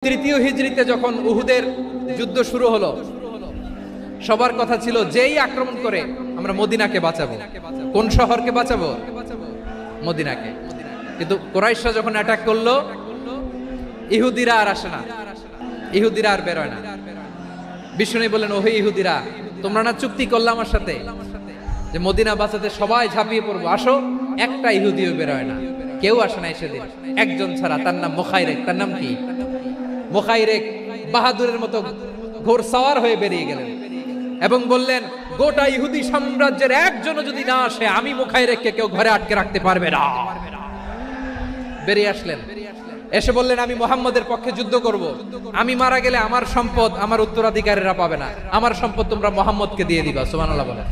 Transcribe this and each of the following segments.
তৃতীয় হিজরিতে যখন উহুদের যুদ্ধ শুরু হলো, সবার কথা ছিল যেই আক্রমণ করে আমরা মদিনাকে বাঁচাবো। কোন শহরকে বাঁচাবো? মদিনাকে। কিন্তু কুরাইশরা যখন অ্যাটাক করলো, ইহুদিরা আর আসে না, ইহুদিরা আর বেরোয় না। বিষ্ণু বললেন, ওহে ইহুদিরা, তোমরা না চুক্তি করলে আমার সাথে যে মদিনা বাঁচাতে সবাই ঝাঁপিয়ে পড়বো, আসো। একটা ইহুদিও বেরোয় না, কেউ আসে না সেদিন, একজন ছাড়া। তার নাম মুখাইরেক। তার নাম কি? মুখাইরেক বাহাদুরের মতো ঘোড়সাওয়ার হয়ে বেরিয়ে গেলেন এবং বললেন, গোটা ইহুদি সাম্রাজ্যের একজনও যদি না আসে, আমি মুখাইরেককে কেউ ঘরে আটকে রাখতে পারবে না। বেরিয়ে আসলেন, এসে বললেন, আমি মুহাম্মদের পক্ষে যুদ্ধ করব। আমি মারা গেলে আমার সম্পদ আমার উত্তরাধিকারীরা পাবে না, আমার সম্পদ তোমরা মুহাম্মদকে দিয়ে দিবা। সুবহানাল্লাহ বলেন।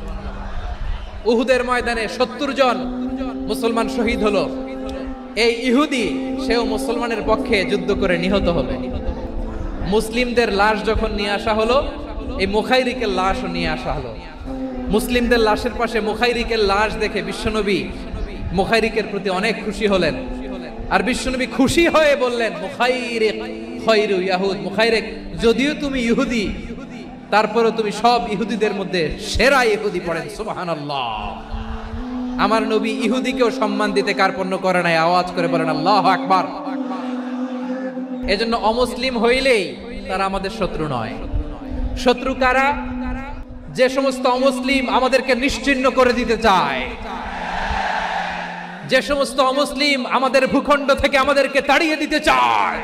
উহুদের ময়দানে 70 জন মুসলমান শহীদ হলো। এই ইহুদি, সেও মুসলমানের পক্ষে যুদ্ধ করে নিহত হলো। মুসলিমদের লাশ যখন নিয়ে আসা হলো, এই মুখাইরিকের লাশও নিয়ে আসা হলো। মুসলিমদের লাশের পাশে মুখাইরিকের লাশ দেখে বিশ্বনবী মুখাইরিকের প্রতি অনেক খুশি হলেন। আর বিশ্বনবী খুশি হয়ে বললেন, মুখাইরিক খায়রু ইয়াহুদ। মুখাইরিক, যদিও তুমি ইহুদি, তারপরেও তুমি সব ইহুদিদের মধ্যে সেরা ইহুদি। পড়েন সুবহানাল্লাহ। আমার নবী ইহুদিকেও সম্মান দিতে কার্পণ্য করে নাই। আওয়াজ করে বলেন আল্লাহু আকবার। এজন্য অমুসলিম হইলেই তারা আমাদের শত্রু নয়। শত্রু কারা? যে সমস্ত অমুসলিম আমাদেরকে নিশ্চিহ্ন করে দিতে চায়, যে সমস্ত অমুসলিম আমাদের ভূখণ্ড থেকে আমাদেরকে তাড়িয়ে দিতে চায়,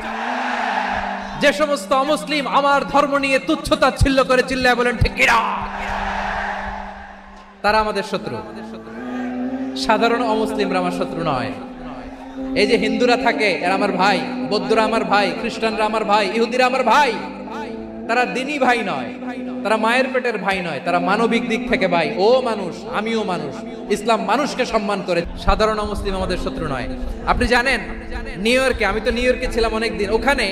যে সমস্ত অমুসলিম আমার ধর্ম নিয়ে তুচ্ছতাচ্ছিল্য করে চিল্লায় বলেন ঠিক কিনা, তারা আমাদের শত্রু। সাধারণ অমুসলিমরা আমার শত্রু নয়। এই যে হিন্দুরা থাকে, এরা আমার ভাই, বৌদ্ধরা আমার ভাই, খ্রিস্টানরা আমার ভাই, ইহুদিরা আমার ভাই। তারা দিনই ভাই নয়, তারা মায়ের পেটের ভাই নয়, তারা মানবিক দিক থেকে ভাই। ও মানুষ, আমিও মানুষ। ইসলাম মানুষকে সম্মান করে। সাধারণ অমুসলিম আমাদের শত্রু নয়। আপনি জানেন, নিউ ইয়র্কে, আমি তো নিউ ইয়র্কে ছিলাম অনেকদিন, ওখানে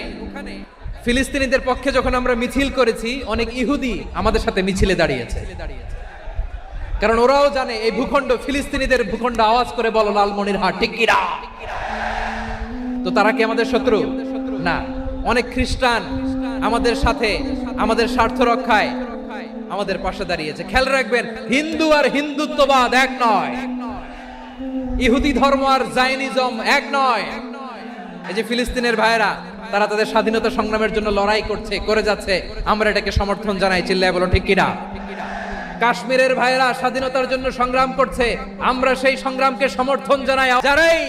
ফিলিস্তিনিদের পক্ষে যখন আমরা মিছিল করেছি, অনেক ইহুদি আমাদের সাথে মিছিলে দাঁড়িয়েছে। কারণ ওরাও জানে এই ভূখণ্ড ফিলিস্তিনিদের ভূখণ্ড। আওয়াজ করে বলো লালমনিরহাট ঠিক কিনা। তো তারা কি আমাদের শত্রু? না। অনেক খ্রিস্টান আমাদের সাথে আমাদের স্বার্থ রক্ষায় আমাদের পাশে দাঁড়িয়েছে। খেয়াল রাখবেন, হিন্দু আর হিন্দুত্ববাদ এক নয়, ইহুদি ধর্ম আর জায়নিজম এক নয়। এই যে ফিলিস্তিনের ভাইয়েরা, তারা তাদের স্বাধীনতা সংগ্রামের জন্য লড়াই করছে, করে যাচ্ছে, আমরা এটাকে সমর্থন জানাই। চিল্লায় বলো ঠিক কিনা। কাশ্মীরের ভাইয়েরা স্বাধীনতার জন্য সংগ্রাম করছে, আমরা সেই সংগ্রামকে সমর্থন জানাই। যারাই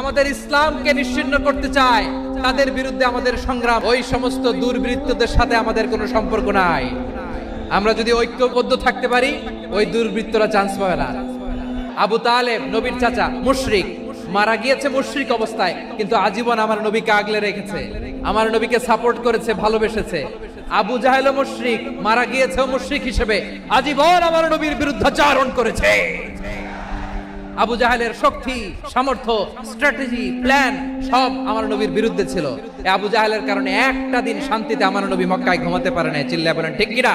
আমাদের ইসলামকে নিশ্চিহ্ন করতে চায়, তাদের বিরুদ্ধে আমাদের সংগ্রাম। ওই সমস্ত দুর্বৃত্তদের সাথে আমাদের কোনো সম্পর্ক নাই। আমরা যদি ঐক্যবদ্ধ থাকতে পারি, ওই দুর্বৃত্তরা চান্স পাবে না। আবু তালেব, নবীর চাচা, মুশরিক, মারা গিয়েছে মুশরিক অবস্থায়, কিন্তু আজীবন আমার নবীকে আগলে রেখেছে, আমার নবীকে সাপোর্ট করেছে, ভালোবেসেছে। আবু জাহেল মুশরিক, মারা গিয়েছে মুশরিক হিসেবে, আজীবন আমার নবীর বিরুদ্ধাচরণ করেছে। আবু জাহেলের শক্তি, সামর্থ্য, স্ট্র্যাটেজি, প্ল্যান সব আমার নবীর বিরুদ্ধে ছিল। এই আবু জাহেলের কারণে একটা দিন শান্তিতে আমার নবী মক্কায় ঘুমাতে পারে না। চিল্লায় বলেন ঠিক কিনা।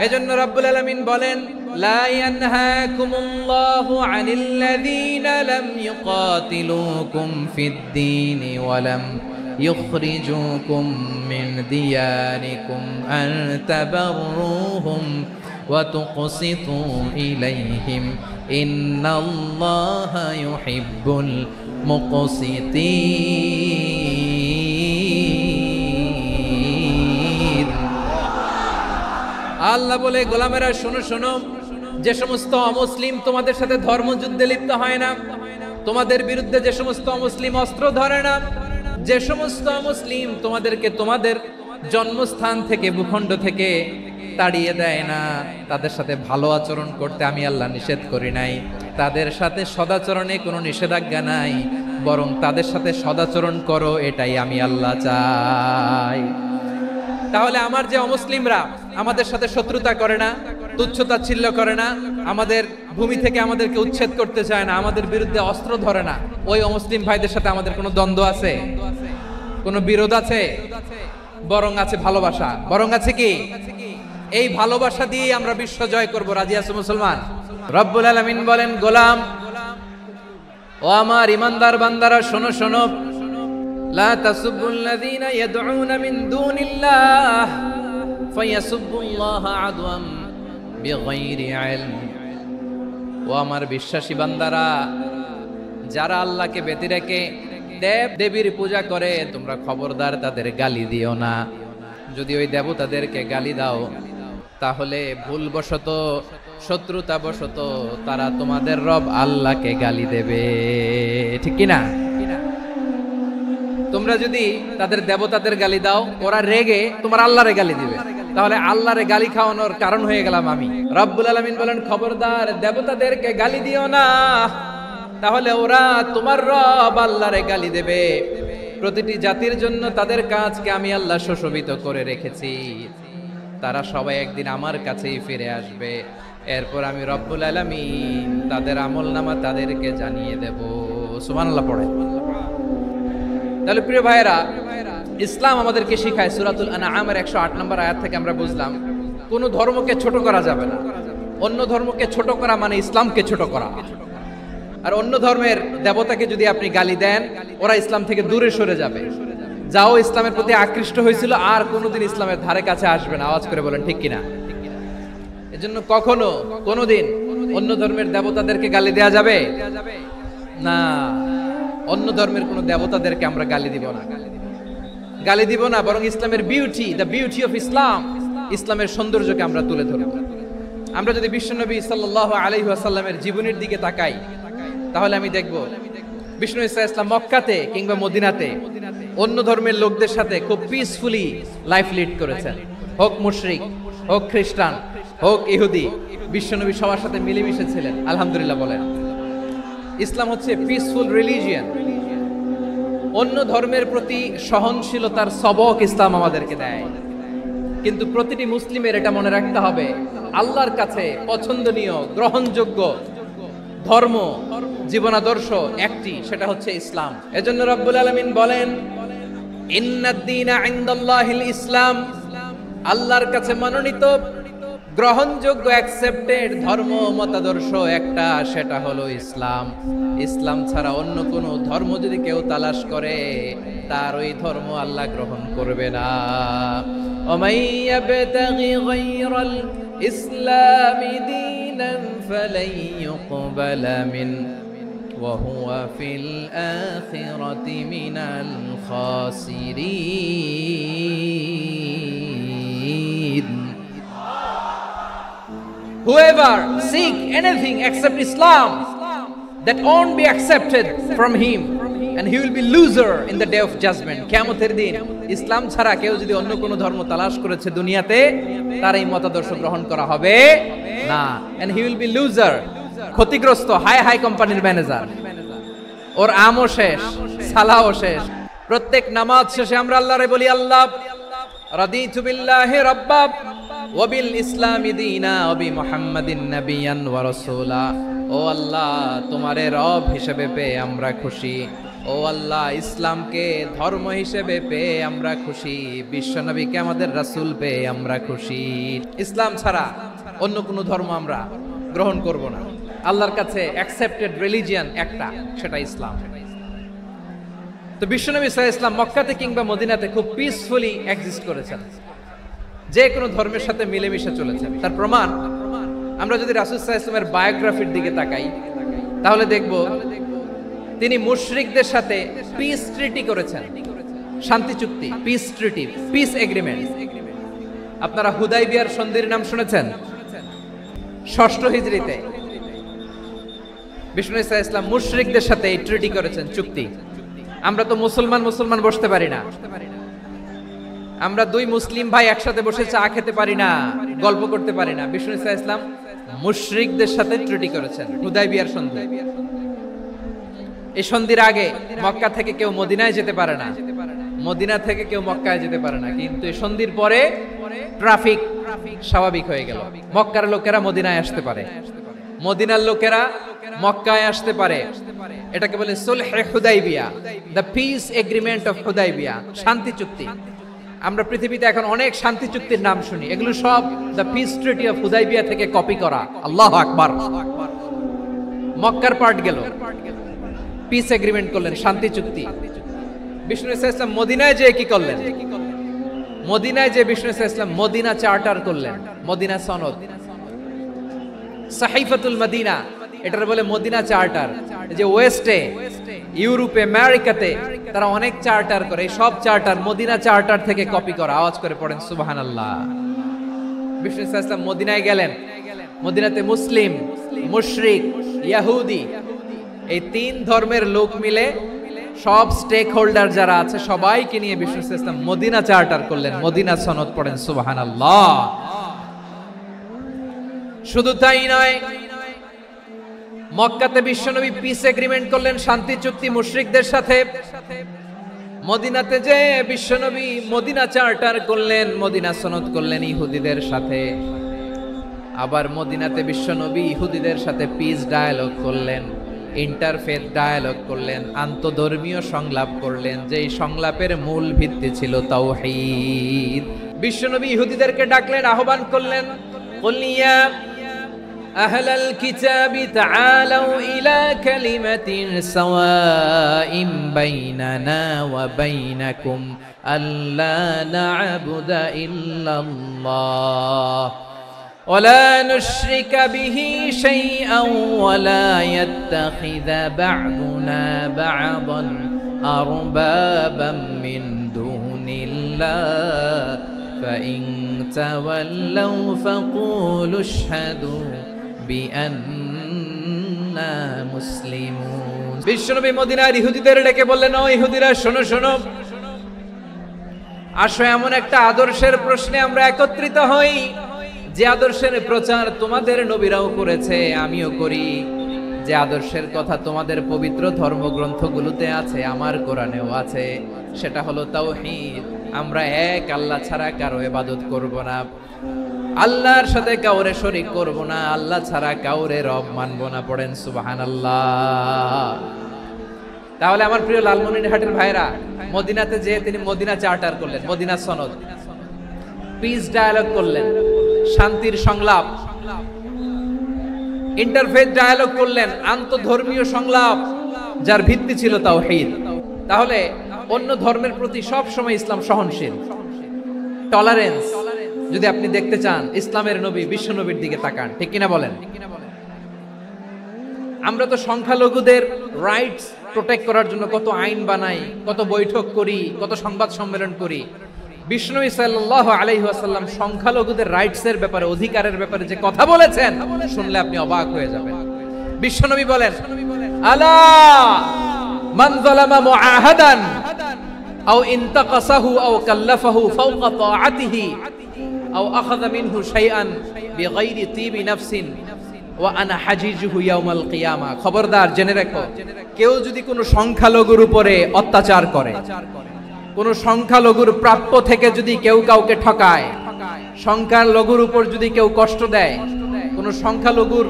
এজন্য রব্বুল আলামিন বলেন, লা ইয়ানহাকুমুল্লাহু আনিল্লাযীনা লাম ইউকাতিলুকুম ফিদ-দীনি ওয়া লাম ইখরিজুকুম মিন দিয়ারিকুম আন তাবাররুহুম ওয়া তুকসিতু ইলাইহিম ইন্নাল্লাহা ইউহিব্বুল মুকসিতিন। আল্লাহ বলে, গোলামেরা শোনো শোনো, যে সমস্ত অমুসলিম তোমাদের সাথে ধর্মযুদ্ধে লিপ্ত হয় না, তোমাদের বিরুদ্ধে যে সমস্ত অমুসলিম অস্ত্র ধরে না, যে সমস্ত মুসলিম তোমাদেরকে তোমাদের জন্মস্থান থেকে, ভূখণ্ড থেকে তাড়িয়ে দেয় না, তাদের সাথে ভালো আচরণ করতে আমি আল্লাহ নিষেধ করি নাই। তাদের সাথে সদাচরণে কোনো নিষেধাজ্ঞা নাই, বরং তাদের সাথে সদাচরণ করো, এটাই আমি আল্লাহ চাই। তাহলে আমার যে অমুসলিমরা আমাদের সাথে শত্রুতা করে না, তুচ্ছতাচ্ছিল্য করে না, আমাদের ভূমি থেকে আমাদেরকে উচ্ছেদ করতে চায় না, আমাদের বিরুদ্ধে অস্ত্র ধরে না, ওই অমুসলিম ভাইদের সাথে আমাদের কোনো দ্বন্দ্ব আছে? কোনো বিরোধ আছে? বরং আছে ভালোবাসা। বরং আছে কি? এই ভালোবাসা দিয়ে আমরা বিশ্ব জয় করব। রাজি আছো মুসলমান? রব্বুল আলামিন বলেন, গোলাম ও আমার ইমানদার বান্দারা শোনো শোনো, লা তাসুবুল্লাযীনা ইয়াদউনা মিন দুনিল্লাহ ফায়াসুবুল্লাহা আদওয়াম বিগাইরি ইলম। ও আমার বিশ্বাসী বান্দারা, যারা আল্লাহকে ব্যতি রেখে দেব দেবীর পূজা করে, তোমরা খবরদার তাদের গালি দিও না। যদি ওই দেবতাদেরকে গালি দাও তাহলে ভুলবশত, শত্রুতাবশত তারা তোমাদের রব আল্লাহকে গালি দেবে, ঠিক কি না? তোমরা যদি তাদের দেবতাদের গালি দাও, ওরা রেগে তোমার আল্লাহরে গালি দিবে, তাহলে আল্লাহরে গালি খাওয়ানোর কারণ হয়ে গেলাম আমি। রব্বুল আলামিন বলেন, খবরদার দেবতাদেরকে গালি দিও না, তাহলে ওরা তোমার রব আল্লাহরে গালি দেবে। প্রতিটি জাতির জন্য তাদের কাজকে আমি আল্লাহ সুশোভিত করে রেখেছি, তারা সবাই একদিন আমার কাছেই ফিরে আসবে। এরপর আমি রব্বুল আলামিন তাদের আমলনামা তাদেরকে জানিয়ে দেব। সুবহানাল্লাহ পড়ে। তাহলে প্রিয় ভাইরা, ইসলাম আমাদেরকে শিখায়, সূরাতুল আনআমের 108 নম্বর আয়াত থেকে আমরা বুঝলাম কোন ধর্মকে ছোট করা যাবে না। অন্য ধর্মকে ছোট করা মানে ইসলামকে ছোট করা। আর অন্য ধর্মের দেবতাকে যদি আপনি গালি দেন, ওরা ইসলাম থেকে দূরে সরে যাবে। যাও ইসলামের প্রতি আকৃষ্ট হয়েছিল আর কোনোদিন ইসলামের ধারে কাছে আসবে না। আওয়াজ করে বলেন ঠিক কিনা? এজন্য কখনো কোনোদিন অন্য ধর্মের দেবতাদেরকে গালি দেয়া যাবে না। অন্য ধর্মের কোন দেবতাদেরকে আমরা গালি দিব না, গালি দিব না, বরং ইসলামের beauty, the beauty of Islam, ইসলামের সৌন্দর্যকে আমরা তুলে ধরব। আমরা যদি বিশ্বনবী সাল্লাল্লাহু আলাইহি ওয়াসাল্লামের জীবনের দিকে তাকাই, তাহলে আমি দেখব বিষ্ণু ইসা ইসলাম মক্কাতে কিংবা মদিনাতে অন্য ধর্মের লোকদের সাথে খুব পিসফুলি লাইফ লিড করেছেন। হোক মুশরিক, হোক খ্রিস্টান, হোক ইহুদি, বিশ্বনবী সবার সাথে মিলেমিশে ছিলেন। আলহামদুলিল্লাহ বলেন। ইসলাম হচ্ছে পিসফুল রিলিজিয়ন। অন্য ধর্মের প্রতি সহনশীলতার সবক ইসলাম আমাদেরকে দেয়। কিন্তু প্রতিটি মুসলিমের এটা মনে রাখতে হবে, আল্লাহর কাছে পছন্দনীয়, গ্রহণযোগ্য ধর্ম, জীবনাদর্শ একটি, সেটা হচ্ছে ইসলাম। এজন্য রব্বুল আলামিন বলেন, ইন্নাদ-দীনা ইনদাল্লাহিল ইসলাম, আল্লাহর কাছে মনোনীত, গ্রহণযোগ্য, অ্যাকসেপ্টেড ধর্ম মতাদর্শ একটা, সেটা হলো ইসলাম। ইসলাম ছাড়া অন্য কোনো ধর্ম যদি কেউ তালাশ করে, তার ওই ধর্ম আল্লাহ গ্রহণ করবে না। ওমাই ইয়াবতাগি গায়রাল ইসলামি দীনান ফালাই ইউকবালা মিন ওয়া হুয়া ফিল আখিরাতি মিনাল খাসিরিন। Whoever seek anything except Islam, that won't be accepted from him, and he will be loser in the day of judgment. কিয়ামতের দিন ইসলাম ছাড়া কেউ যদি অন্য কোনো ধর্ম তালাশ করেছে দুনিয়াতে, তার এই মতাদর্শ গ্রহণ করা হবে না, and he will be loser, ক্ষতিগ্রস্ত, হাই কোম্পানির ম্যানেজার। ওর আমও শেষ, সালাও শেষ। প্রত্যেক নামাজ শেষে আমরা আল্লাহরে বলি, আল্লাহ রাদিতু বিল্লাহি রাব্বাব ওয়া বিল ইসলামি দীনা ওয়া বি মুহাম্মাদিন নাবিয়ান ওয়া রাসূলা। ও আল্লাহ, তোমারে রব হিসেবে পেয়ে আমরা খুশি। ও আল্লাহ, ইসলামকে ধর্ম হিসেবে পেয়ে আমরা খুশি। বিশ্বনবীকে আমাদের রাসূল পেয়ে আমরা খুশি। ইসলাম ছাড়া অন্য কোনো ধর্ম আমরা গ্রহণ করব না। আল্লাহর কাছে অ্যাকসেপ্টেড রিলিজিয়ন একটা, সেটা ইসলাম। তো বিশ্বনবী সাল্লাল্লাহু আলাইহি ওয়াসাল্লাম মক্কাতে কিংবা মদিনাতে খুব পিসফুলি এক্সিস্ট করেছেন, যে কোনো ধর্মের সাথে মিলেমিশে চলেছেন। তার প্রমাণ আমরা যদি রাসূল সাল্লাল্লাহু আলাইহি ওয়াসাল্লামের বায়োগ্রাফির দিকে তাকাই, তাহলে দেখব তিনি মুশরিকদের সাথে পিস ট্রিটি করেছেন, শান্তি চুক্তি, পিস ট্রিটি, পিস এগ্রিমেন্ট। আপনারা হুদাইবিয়ার সন্ধির নাম শুনেছেন? 6ষ্ঠ হিজরিতে বিষ্ণু ইসা ইসলাম মুশরিকদের সাথে এই ট্রিটি করেছেন, চুক্তি। আমরা তো মুসলমান বসতে পারি না, আমরা দুই মুসলিম ভাই একসাথে বসে চা খেতে পারি না, গল্প করতে পারি না। বিষ্ণু ইসা ইসলাম মুশরিকদের সাথে ট্রিটি করেছেন, হুদাইবিয়ার সন্ধি। এই সন্ধির আগে মক্কা থেকে কেউ মদিনায় যেতে পারে না, মদিনা থেকে কেউ মক্কায় যেতে পারে না। কিন্তু এই সন্ধির পরে ট্রাফিক স্বাভাবিক হয়ে গেল। মক্কার লোকেরা মদিনায় আসতে পারে, মদিনার লোকেরা মক্কায় আসতে পারে। এটাকে বলে সুলহে Hudaybiyyah, the peace agreement of Hudaybiyyah, শান্তি চুক্তি। আমরা পৃথিবীতে এখন অনেক শান্তি চুক্তির নাম শুনি, এগুলো সব the piece treaty of Hudaibiya থেকে কপি করা। আল্লাহু আকবার। মক্কার পার্ট গেল, পিস এগ্রিমেন্ট করলেন, শান্তি চুক্তি। বিষ্ণু ইসলাম মদিনায় যে কি করলেন? মদিনায় যে বিষ্ণু ইসলাম মদিনা চার্টার করলেন, মদিনা সনদ, সাহিফাতুল মদিনা, এটার বলে মদিনা চার্টার। যে ওয়েস্টে, ইউরোপে, আমেরিকাতে তারা অনেক চার্টার করে, এই সব চার্টার মদিনা চার্টার থেকে কপি করা। আওয়াজ করে পড়েন সুবহানাল্লাহ। বিষ্ণু ইসলাম মদিনায় গেলেন, মদিনাতে মুসলিম, মুশরিক, ইহুদি এই তিন ধর্মের লোক মিলে সব স্টেক হোল্ডার যারা আছে সবাইকে নিয়ে বিষ্ণু ইসলাম মদিনা চার্টার করলেন, মদিনা সনদ। পড়েন সুবহানাল্লাহ। শুধু তাই নয়, মক্কাতে বিশ্বনবী পিস এগ্রিমেন্ট করলেন, শান্তি চুক্তি মুশরিকদের সাথে। মদিনাতে যে বিশ্বনবী মদিনা চার্টার করলেন, মদিনা সনদ করলেন ইহুদিদের সাথে। আবার মদিনাতে বিশ্বনবী ইহুদিদের সাথে পিস ডায়ালগ করলেন, ইন্টারফেথ ডায়ালগ করলেন, আন্তধর্মীয় সংলাপ করলেন, যেই সংলাপের মূল ভিত্তি ছিল তাওহীদ। বিশ্বনবী ইহুদিদেরকে ডাকলেন, আহ্বান করলেন, কুল ইয়া আহলাল কিতাবি তাআলাউ ইলা কালিমাতিন সাওয়াইন বাইনানা ওয়া বাইনাকুম আল্লা না'বুদা ইল্লাল্লাহ ولا نشرك به شيئا ولا يتخذ بعضنا بعضا أربابا من دون الله فإن تولوا فقولوا اشهدوا بأننا مسلمون। বিশ্বনবী মদিনার ইহুদিদের ডেকে বললেন, ও ইহুদিরা শোনো শোনো, আসো এমন একটা আদর্শের প্রশ্নে আমরা একত্রিত হই যে আদর্শের প্রচার তোমাদের নবীরাও করেছে, আমিও করি। যে আদর্শের কথা তোমাদের পবিত্র ধর্মগ্রন্থগুলোতে আছে, আমার কোরআনেও আছে, সেটা হলো তাওহীদ। আমরা এক আল্লাহ ছাড়া কারো ইবাদত করব না, আল্লাহর সাথে কাউরে শরীক করব না, আল্লাহ ছাড়া কাউরে রব মানব না। পড়েন সুবহানাল্লাহ। তাহলে আমার প্রিয় লালমনিরহাটের ভাইরা, মদিনাতে যে তিনি মদিনা চার্টার করলেন, মদিনা সনদ, পিস ডায়ালগ করলেন, শান্তির সংলাপ, ইন্টারফেথ ডায়ালগ করলেন, আন্তধর্মীয় সংলাপ যার ভিত্তি ছিল তাওহীদ। তাহলে অন্য ধর্মের প্রতি সব সময় ইসলাম সহনশীল, টলারেন্স। যদি আপনি দেখতে চান ইসলামের নবী বিশ্ব নবীর দিকে তাকান, ঠিক কিনা বলেন? আমরা তো সংখ্যালঘুদের রাইটস প্রোটেক্ট করার জন্য কত আইন বানাই, কত বৈঠক করি, কত সংবাদ সম্মেলন করি। বিষ্ণু সাল্লাল্লাহু আলাইহি ওয়াসাল্লাম সংখ্যালঘুদের রাইটস এর ব্যাপারে, অধিকারের ব্যাপারে যে কথা বলেছেন, শুনলে আপনি অবাক হয়ে যাবেন। বিশ্বনবী বলেন, আলা মান যালামা মুআহাদান আও ইনতাকাসাহু আও কাল্লাফাহু ফাওকা তাআতিহি আও আখাযা মিনহু শাইআন বিগাইরি তিবি নাফসিন ওয়া আনা হাজিজুহু ইয়াউমাল কিয়ামা। খবরদার, জেনে রাখো, কেউ যদি কোনো সংখ্যালঘুর উপরে অত্যাচার করে, কোন সংখ্যালঘুর প্রাপ্য থেকে যদি কেউ কাউকে ঠকায়, সংখ্যালঘুর উপর যদি কেউ কষ্ট দেয়, কোন সংখ্যালঘুর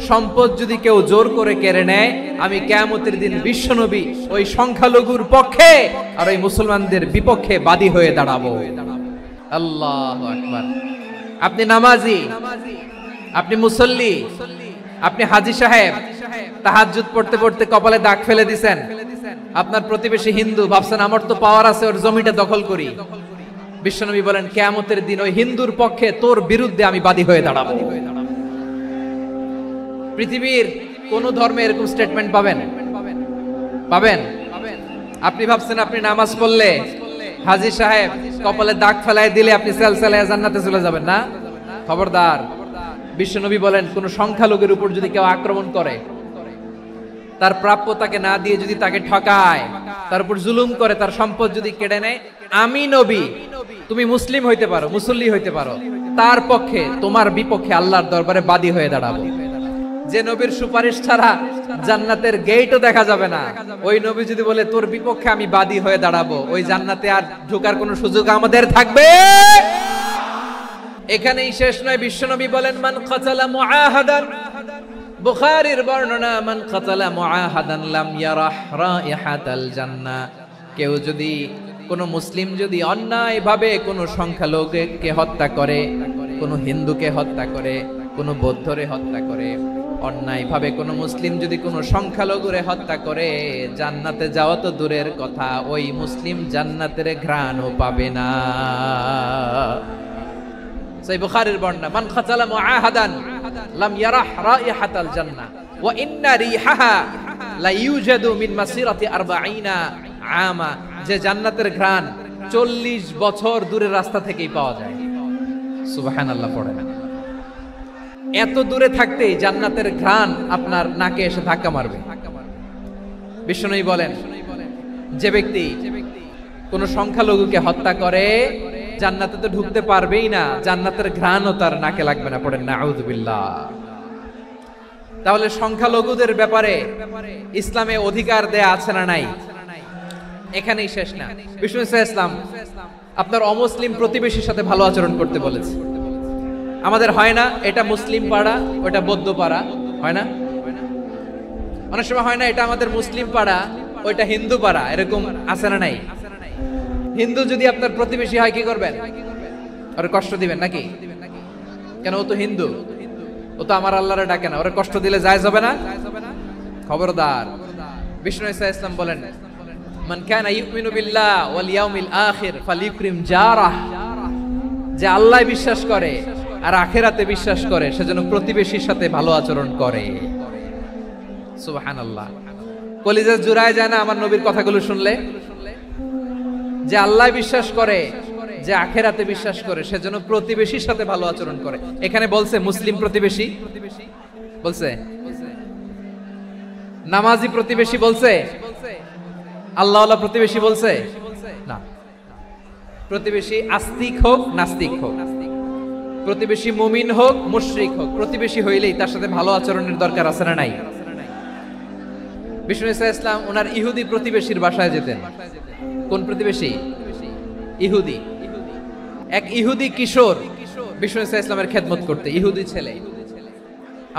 সম্পদ যদি কেউ জোর করে কেড়ে নেয়, আমি কিয়ামতের দিন বিশ্বনবী ওই সংখ্যালঘুর পক্ষে আর ওই মুসলমানদের বিপক্ষে বাদী হয়ে দাঁড়াবো। আল্লাহু আকবার। আপনি নামাজি, আপনি মুসল্লি, আপনি হাজী সাহেব, তাহাজ্জুদ পড়তে পড়তে কপালে দাগ ফেলে দিছেন, আপনার প্রতিবেশী হিন্দু, ভাবছেন আমার তো পাওয়ার আছে, ওর জমিটা দখল করি। বিশ্বনবী বলেন, কিয়ামতের দিন ওই হিন্দুর পক্ষে তোর বিরুদ্ধে আমি বাদী হয়ে দাঁড়াবো। পৃথিবীর কোন ধর্মে এরকম স্টেটমেন্ট পাবেন? পাবেন? আপনি ভাবছেন আপনি নামাজ পড়লে হাজী সাহেব কপালে দাগ ফেলায় দিলে আপনি সেলসেলায় জান্নাতে চলে যাবেন না? খবরদার। বিশ্বনবী বলেন, কোন সংখ্যালঘুর উপর যদি কেউ আক্রমণ করে, তার প্রাপ্য তাকে না দিয়ে যদি তাকে ঠকায়, তার উপর জুলুম করে, তার সম্পদ যদি কেড়ে নেয়, আমি নবী, তুমি মুসলিম হইতে পারো, মুসল্লি হইতে পারো, তার পক্ষে, তোমার বিপক্ষে আল্লাহর দরবারে বাদী হয়ে দাঁড়াবো। যে নবীর সুপারিশ ছাড়া জান্নাতের গেটও দেখা যাবে না, ওই নবী যদি বলে তোর বিপক্ষে আমি বাদী হয়ে দাঁড়াবো, ওই জান্নাতে আর ঢোকার কোনো সুযোগ আমাদের থাকবে? এখানেই শেষ নয়। বিশ্বনবী বলেন, মান কাতালা মুআহাদান, বুখারীর বর্ণনা, মান কাতালা মুআহাদান লাম ইয়ারাহ রাইহাতাল জান্নাহ। কেউ যদি, কোন মুসলিম যদি অন্যায়ভাবে কোন সংখ্যালঘুকে হত্যা করে, কোন হিন্দুকে হত্যা করে, কোন বৌদ্ধরে হত্যা করে, অন্যায় ভাবে কোনো মুসলিম যদি কোনো সংখ্যালঘুরে হত্যা করে, জান্নাতে যাওয়া তো দূরের কথা, ওই মুসলিম জান্নাতের ঘ্রাণও পাবে না। সহিহ বুখারীর বর্ণনা, মান খাতালা মুআহাদান লাম ইয়ারাহ রাইহাতাল জান্নাহ ওয়া ইন্না রিহাহা লা ইউজাদু মিন মাসিরাতি 40 আমা। যে জান্নাতের ঘ্রাণ 40 বছর দূরের রাস্তা থেকেই পাওয়া যায়। সুবহানাল্লাহ পড়েন। এত দূরে থাকতেই জান্নাতের ঘ্রাণ আপনার নাকে এসে ধাক্কা মারবে। বিষ্ণুই বলেন, যে ব্যক্তি কোন সংখ্যালঘুকে হত্যা করে জান্নাতে তো ঢুকতে পারবেই না, জান্নাতের ঘ্রাণও তার নাকে লাগবে না। পড়েন নাউযুবিল্লাহ। তাহলে সংখ্যালঘুদের ব্যাপারে ইসলামে অধিকার দেয়া আছে না নাই? এখানেই শেষ না। বিষ্ণু ইসলাম আপনার অমুসলিম প্রতিবেশীর সাথে ভালো আচরণ করতে বলেছে। আমাদের হয় না, এটা মুসলিম পাড়া ওটা বৌদ্ধ পাড়া, হয় না? অনেক সময় হয় না, এটা আমাদের মুসলিম পাড়া ওইটা হিন্দু পাড়া, এরকম আছে না নাই? হিন্দু যদি আপনার প্রতিবেশী হয় কি করবেন? ওরে কষ্ট দিবেন নাকি? কেন? ও তো হিন্দু, ও তো আমার আল্লাহরে ডাকে না, ওরে কষ্ট দিলে জায়েজ হবে না? খবরদার। বিষ্ণু ইসলাম বলেন, মান কানা ইউমিনু বিল্লাহ ওয়াল ইয়াউমিল আখির ফালিউকরিম জারাহ। যে আল্লাহ বিশ্বাস করে আর আখিরাতে বিশ্বাস করে সে যেন প্রতিবেশীর সাথে ভালো আচরণ করে। সুবহানাল্লাহ। কলিজা জুড়ায় যায় না আমার নবীর কথাগুলো শুনলে? যে আল্লাহ বিশ্বাস করে, যে আখিরাতে বিশ্বাস করে সে যেন প্রতিবেশীর সাথে ভালো আচরণ করে। এখানে বলছে মুসলিম প্রতিবেশী বলছে, নামাজি প্রতিবেশী বলছে, আল্লাহওয়ালা প্রতিবেশী বলছে না। প্রতিবেশী আস্তিক হোক নাস্তিক হোক, প্রতিবেশী মুমিন হোক মুশরিক হোক, প্রতিবেশী হইলেই তার সাথে ভালো আচরণের দরকার আছে না নাই? বিষ্ণু ইসলাম ওনার ইহুদি প্রতিবেশীর বাসায় যেতেন। কোন প্রতিবেশী? ইহুদি। এক ইহুদি কিশোর বিষ্ণু ইসলামের খেদমত করতে, ইহুদি ছেলে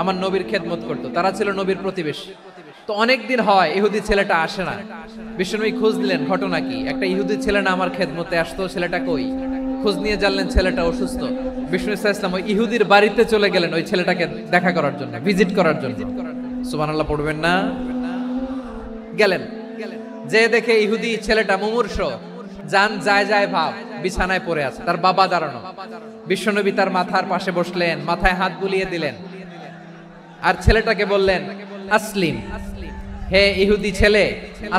আমার নবীর খেদমত করতো, তারা ছিল নবীর প্রতিবেশী। তো অনেকদিন হয় ইহুদি ছেলেটা আসে না। বিষ্ণুনবী খোঁজ দিলেন, ঘটনা কি? একটা ইহুদি ছেলে না আমার খেদমতে আসতো, ছেলেটা কই? খোঁজ নিয়ে জানলেন ছেলেটা অসুস্থ। বিষ্ণু ইসলাম ওই ইহুদির বাড়িতে চলে গেলেন ওই ছেলেটাকে দেখা করার জন্য, ভিজিট করার জন্য। সুবহানাল্লাহ পড়বেন না? গেলেন, যে দেখে ইহুদি ছেলেটা মুমূর্ষ, জান যায় যায় ভাব, বিছানায় পড়ে আছে, তার বাবা দাঁড়ানো। বিশ্বনবী তার মাথার পাশে বসলেন, মাথায় হাত বুলিয়ে দিলেন আর ছেলেটাকে বললেন, আসলিম, হে ইহুদি ছেলে,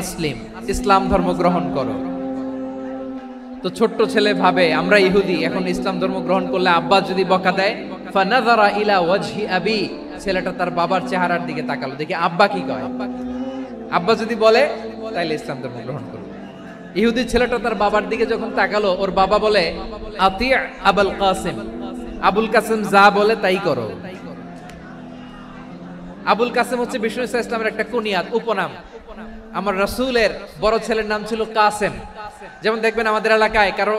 আসলিম, ইসলাম ধর্ম গ্রহণ করো। তো ছোট্ট ছেলে ভাবে আমরা ইহুদি, এখন ইসলাম ধর্ম গ্রহণ করলে আব্বা যদি বকা দেয়, ফানাযারা ইলা ওয়াজহি আবি, ছেলেটা তার বাবার চেহারার দিকে তাকালো, দেখি আব্বা কি কয়। আব্বা যদি বলে তাইলে ইসলাম ধর্ম গ্রহণ করো। ইহুদি ছেলেটা তার বাবার দিকে যখন তাকালো, ওর বাবা বলে, আতি আবুল কাসিম, আবুল কাসিম যা বলে তাই করো। আবুল কাসিম হচ্ছে বিষ্ণু ইসলামের একটা কুনিয়াত, উপনাম। আমার রাসূলের বড় ছেলের নাম ছিল কাসেম। যেমন দেখবেন আমাদের এলাকায় কারো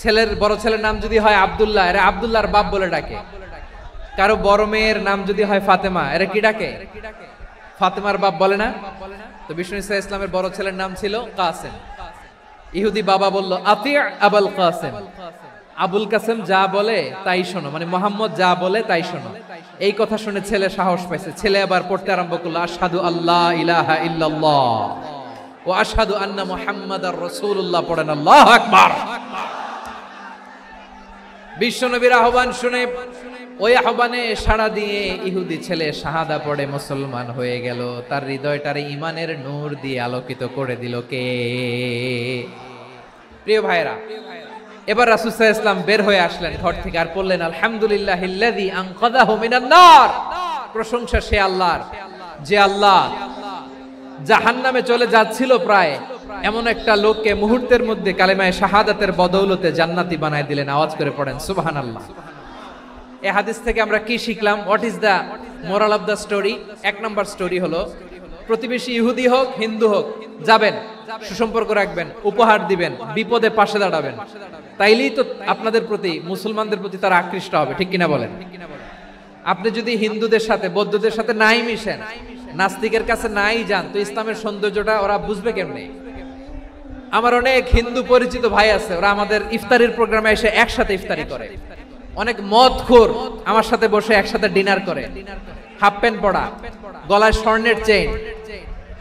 ছেলের বড় ছেলের নাম যদি হয় আব্দুল্লাহ, এরা আব্দুল্লাহর বাপ বলে ডাকে। কারো বড় মেয়ের নাম যদি হয় ফাতেমা, এরা কি ডাকে? ফাতেমার বাপ বলে না? তো বিষ্ণু ইসলামের বড় ছেলের নাম ছিল কাসেম। ইহুদি বাবা বলল, আতি আবুল কাসেম, আবুল কাসেম যা বলে তাই শোনো, মানে মোহাম্মদ যা বলে তাই শোনো। এই কথা শুনে ছেলে সাহস পাইছে, ছেলে আবার পড়তে আরম্ভ করলো, আশহাদু আল্লাহ ইলাহা ইল্লাল্লাহ ওয়া আশহাদু আন্না মুহাম্মাদার রাসূলুল্লাহ। পড়েন আল্লাহু আকবার। বিশ্বনবীর আহ্বান শুনে, ওই আহ্বানে সাড়া দিয়ে ইহুদি ছেলে শাহাদা পড়ে মুসলমান হয়ে গেল। তার হৃদয়টারে ইমানের নূর দিয়ে আলোকিত করে দিল কে? প্রিয় ভাইরা, এবার রাসূল সাল্লাল্লাহু আলাইহি ওয়াসাল্লাম বের হয়ে আসলেন ঘর থেকে আর বললেন, আলহামদুলিল্লাহিল্লাযী আনকাযাহু মিনান নার। প্রশংসা সে আল্লাহর, যে আল্লাহ জাহান্নামে চলে যাচ্ছিল প্রায় এমন একটা লোককে মুহূর্তের মধ্যে কালেমায়ে শাহাদাতের বদৌলতে জান্নাতি বানায় দিলেন। আওয়াজ করে পড়েন সুবহানাল্লাহ। এই হাদিস থেকে আমরা কি শিখলাম? What is the moral of the story? এক নাম্বার স্টোরি হলো, প্রতিবেশী ইহুদি হোক হিন্দু হোক, যাবেন, সুসম্পর্ক রাখবেন, উপহার দিবেন, বিপদে পাশে দাঁড়াবেন, তাইলেই তো আপনাদের প্রতি, মুসলমানদের প্রতি তারা আকৃষ্ট হবে। ঠিক কিনা বলেন? আপনি যদি হিন্দুদের সাথে বৌদ্ধদের সাথে নাই মিশেন, নাস্তিকের কাছে নাই যান, তো ইসলামের সৌন্দর্যটা ওরা বুঝবে কেমনে? আমার অনেক হিন্দু পরিচিত ভাই আছে, ওরা আমাদের ইফতারির প্রোগ্রামে এসে একসাথে ইফতারি করে। অনেক মদখোর আমার সাথে বসে একসাথে ডিনার করে। হাফ প্যান্ট পরা, গলায় স্বর্ণের চেইন,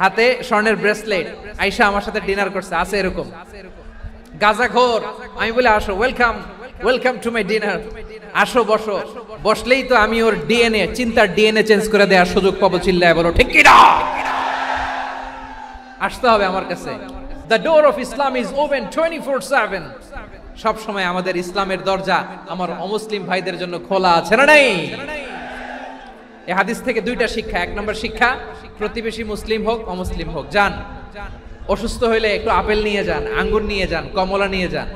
হাতে স্বর্ণের ব্রেসলেট, আয়েশা আমার সাথে ডিনার করছে, আছে এরকম। গাঁজাখোর, আমি বলে আসো, welcome welcome to my dinner, আসো বসো। বসলেই তো আমি ওর ডিএনএ, চিন্তার ডিএনএ চেঞ্জ করে দেওয়ার সুযোগ পাবো, চিল্লায় বলো ঠিক কি না? আসতে হবে আমার কাছে। The door of Islam is open 24/7। সব সময় আমাদের ইসলামের দরজা আমার অমুসলিম ভাইদের জন্য খোলা আছে না নাই? এই হাদিস থেকে দুইটা শিক্ষা। এক নম্বর শিক্ষা, প্রতিবেশী মুসলিম হোক অমুসলিম হোক, যান, অসুস্থ হইলে একটু আপেল নিয়ে যান, আঙ্গুর নিয়ে যান, কমলা নিয়ে যান,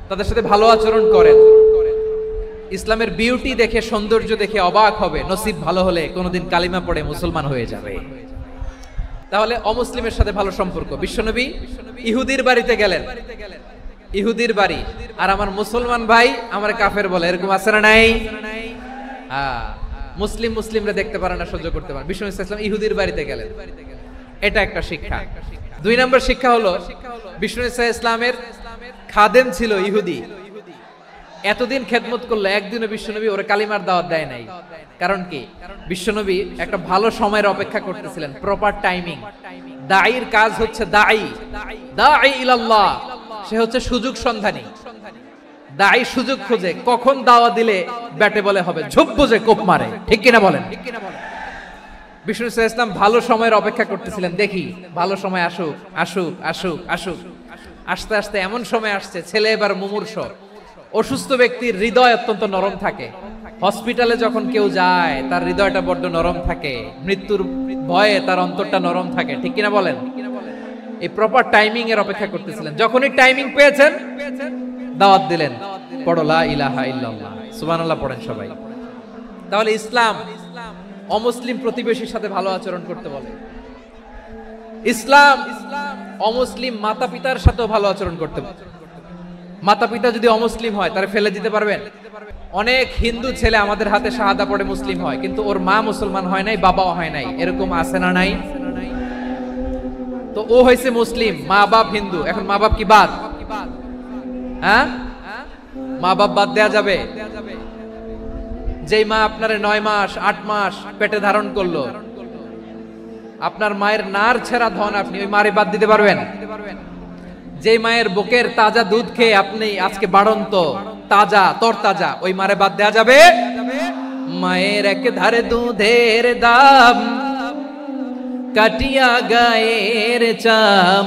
তাদের সাথে ভালো আচরণ করেন। ইসলামের বিউটি দেখে, সৌন্দর্য দেখে অবাক হবে, নসিব ভালো হলে কোনোদিন কালিমা পড়ে মুসলমান হয়ে যাবে। তাহলে অমুসলিমের সাথে ভালো সম্পর্ক। বিশ্বনবী ইহুদির বাড়িতে গেলেন, ইহুদির বাড়ি, আর আমার মুসলমান ভাই আমার কাফের বলে, এরকম আছে না নাই? মুসলিম মুসলিমরা দেখতে পারে না, সহ্য করতে পারে। বিশ্বনবী সাল্লাল্লাহু আলাইহি ওয়াসাল্লাম ইহুদির বাড়িতে গেলেন, এটা একটা শিক্ষা। দুই নম্বর শিক্ষা হলো, বিশ্বনবী সাল্লাল্লাহু আলাইহি ওয়াসাল্লামের খাদেম ছিল ইহুদি, এতদিন খেদমত করলো, একদিনও বিশ্বনবী ওরে কালিমার দাওয়াত দেয় নাই। কারণ কি? বিশ্বনবী একটা ভালো সময়ের অপেক্ষা করতেছিলেন, প্রপার টাইমিং। দাঈর কাজ হচ্ছে দাঈ ইলাল্লাহ, সে হচ্ছে সুযোগ সন্ধানী। দাঈ সুযোগ খোঁজে, কখন দাওয়া দিলে ব্যাটে বলে হবে, ঝোপ বুঝে কোপ মারে, ঠিক কিনা বলেন? বিষ্ণু সাল্লাল্লাহু আলাইহি ওয়াসাল্লাম ভালো সময়ের অপেক্ষা করতেছিলেন, দেখি ভালো সময় আসুক আসুক আসুক আসুক। আস্তে আস্তে এমন সময় আসছে, ছেলে এবার মুমূর্ষ। অসুস্থ ব্যক্তির হৃদয় অত্যন্ত নরম থাকে, হসপিটালে যখন কেউ যায় তার হৃদয়টা বড্ড নরম থাকে, মৃত্যুর ভয়ে তার অন্তরটা নরম থাকে, ঠিক কিনা বলেন? এই প্রপার টাইমিং এর অপেক্ষা করতেছিলেন। যখনই টাইমিং পেয়েছেন, দাওয়াত দিলেন, পড়ো লা ইলাহা ইল্লাল্লাহ, সুবহানাল্লাহ পড়েন সবাই। তাহলে ইসলাম অমুসলিম প্রতিবেশীর সাথে ভালো আচরণ করতে বলে। ইসলাম অমুসলিম মাতা পিতার সাথেও ভালো আচরণ করতে বলে। মাতা পিতা যদি অমুসলিম হয়, তারে ফেলে দিতে পারবেন? অনেক হিন্দু ছেলে আমাদের হাতে শাহাদা পড়ে মুসলিম হয়, কিন্তু ওর মা মুসলমান হয় নাই, বাবাও হয় নাই, এরকম আছে না নাই? তো ও হয়েছে মুসলিম, মা বাপ হিন্দু, এখন মা বাপ কি বাদ? হ্যাঁ, মা বাপ বাদ দেয়া যাবে? যেই মা আপনারে 9 মাস 8 মাস পেটে ধারণ করলো, আপনার মায়ের নার ছেঁড়া ধন, আপনি ওই মারে বাদ দিতে পারবেন? যেই মায়ের বুকের তাজা দুধ খেয়ে আপনি আজকে বাড়ন্ত তাজা তরতাজা, ওই মারে বাদ দেয়া যাবে? মায়ের এক ধারে দুধের দাম, কাটিয়া গায়ের চাম,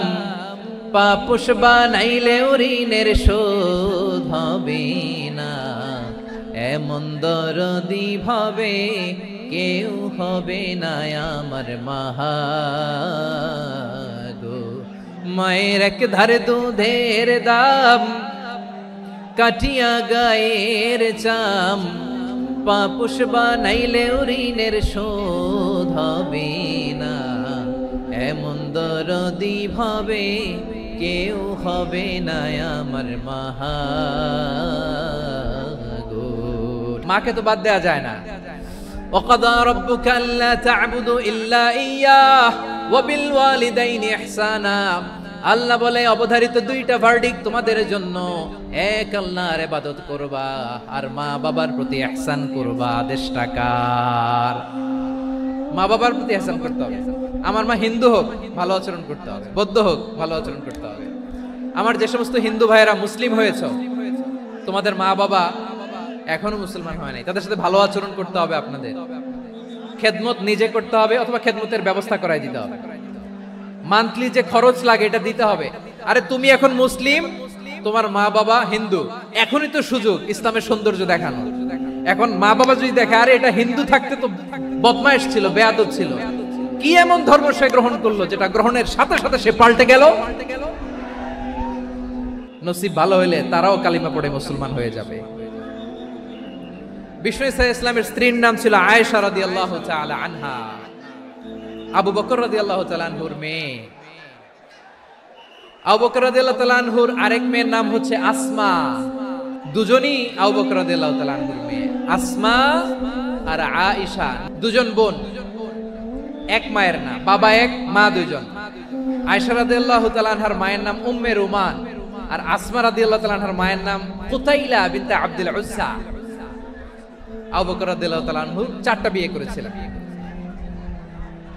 পাপুষ বানাইলে ঋণের শোধ হবে না, এমন দরদি ভাবে কেউ হবে না আমার মাহা গো। মায়ের এক ধারে দুধের দাম, কাটিয়া গায়ের চাম, পাপুষ বানাইলে ঋণের শোধ হবে না, এমন দরদি ভাবে কেউ হবে না আমার মাহা গো। মাকে তো বাদ দেয়া যায় না। وَقَضَى رَبُّكَ أَلَّا تَعْبُدُوا إِلَّا إِيَّاهُ وَبِالْوَالِدَيْنِ إِحْسَانًا। আল্লাহ বলে অবধারিত দুইটা ভার্ডিক্ট তোমাদের জন্য, এক আল্লাহর ইবাদত করবা আর মা বাবার প্রতি ইহসান করবা। আদেশটা কার? মা বাবার প্রতি ইহসান করতে হবে। আমার মা হিন্দু হোক, ভালো আচরণ করতে হবে, বৌদ্ধ হোক, ভালো আচরণ করতে হবে। আমার যে সমস্ত হিন্দু ভাইয়েরা মুসলিম হয়েছে, তোমাদের মা বাবা এখনো মুসলমান হয় নাই, তাদের সাথে ভালো আচরণ করতে হবে। আপনাদের খেদমত নিজে করতে হবে, অথবা খেদমতের ব্যবস্থা করাই দিতে হবে। মান্থলি যে খরচ লাগে এটা দিতে হবে। আরে তুমি এখন মুসলিম, তোমার মা বাবা হিন্দু, এখনই তো সুযোগ ইসলামের সৌন্দর্য দেখানো। এখন মা বাবা যদি দেখে আরে এটা হিন্দু থাকতে তো বদমাইশ ছিল, বেয়াদব ছিল, কি এমন ধর্ম সে গ্রহণ করলো যেটা গ্রহণের সাথে সাথে সে পাল্টে গেল, নসিব ভালো হইলে তারাও কালিমা পড়ে মুসলমান হয়ে যাবে। বিষ্ণু ইসলামের স্ত্রীর নাম ছিল আয়েশা রাদিয়াল্লাহু তাআলা আনহা, আবু বকর রাদিয়াল্লাহু তাআলা আনহুর মেয়ে। আবু বকর রাদিয়াল্লাহু তাআলা আনহুর আরেক মেয়ের নাম হচ্ছে আসমা। দুজনই আবু বকর রাদিয়াল্লাহু তাআলা আনহুর মেয়ে, আসমা আর আয়েশা, দুজন বোন, এক মায়ের না, বাবা এক মা দুইজন। আয়েশা রাদিয়াল্লাহু তাআলা আনহার মায়ের নাম উম্মে রুমান, আর আসমা রাদিয়াল্লাহু তাআলা আনহার মায়ের নাম কুতাইলা বিনতে আব্দুল উজ্জা। আবু বকর রাদিয়াল্লাহু তাআলা আনহু 4টা বিয়ে করেছিলেন।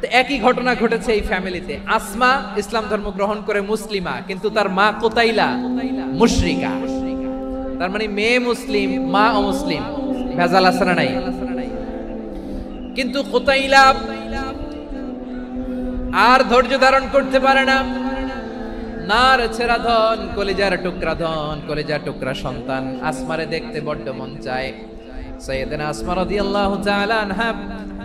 তো একই ঘটনা ঘটেছে এই ফ্যামিলিতে। আসমা ইসলাম ধর্ম গ্রহণ করে মুসলিমা, কিন্তু তার মা কোতাইলা মুশরিকা। তার মানে মেয়ে মুসলিম, মা অমুসলিম। ভেজাল আছে না নাই? কিন্তু কোতাইলা আর ধৈর্য ধারণ করতে পারে না। নার ছেড়া ধন, কলিজার টুকরা ধন, কলিজার টুকরা সন্তান আসমারে দেখতে বড্ড মন চায়। সাইয়েদনা আসমা রাদিয়াল্লাহু তাআলা আনহা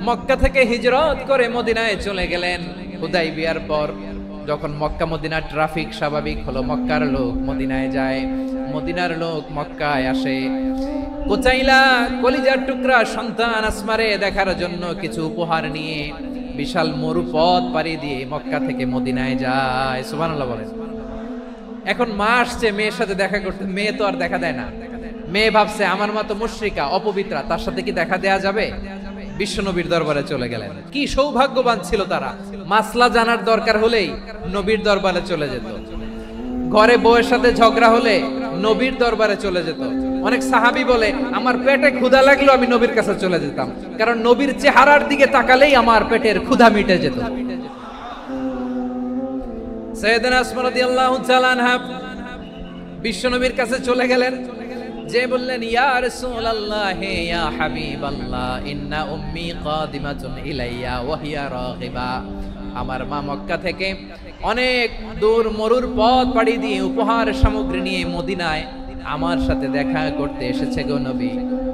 মক্কা থেকে হিজরত করে মদিনায় চলে গেলেন হুদাইবিয়ার পর। যখন মক্কা মদিনার ট্রাফিক স্বাভাবিক হলো, মক্কার লোক মদিনায় যায়, মদিনার লোক মক্কায় আসে। কোচাইলা কলিজার টুকরা সন্তান আসমারে দেখার জন্য কিছু উপহার নিয়ে বিশাল মরুপথ পাড়ি দিয়ে মক্কা থেকে মদিনায় যায়। সুবহানাল্লাহ বলেন। এখন মা আসছে মেয়ের সাথে দেখা করতে, মেয়ে তো আর দেখা দেয় না। মেয়ে ভাবছে আমার মা তো মুশরিকা, অপবিত্রা, তার সাথে কি দেখা দেয়া যাবে? বিশ্বনবীর দরবারে চলে গেলেন। কি সৌভাগ্যবান ছিল তারা! মাসলা জানার দরকার হলেই নবীর দরবারে চলে যেত। ঘরে বউয়ের সাথে ঝগড়া হলে নবীর দরবারে চলে যেত। অনেক সাহাবী বলে আমার পেটে ক্ষুধা লাগলো আমি নবীর কাছে চলে যেতাম, কারণ নবীর চেহারার দিকে তাকালেই আমার পেটের ক্ষুধা মিটে যেত। সাইয়েদনা আসমা রাদিয়াল্লাহু তাআলা আনহা বিশ্বনবীর কাছে চলে গেলেন, যে বললেন ইয়া রাসূলুল্লাহ ইয়া হাবিবাল্লাহ ইন্না উম্মি কাদিমাতুন ইলাইয়া ওয়া হিয়া রাগিবা। আমার মা মক্কা থেকে অনেক দূর মরুর পথ পাড়ি দিয়ে উপহার সামগ্রী নিয়ে মদিনায় আমার সাথে দেখা করতে এসেছে গো নবী।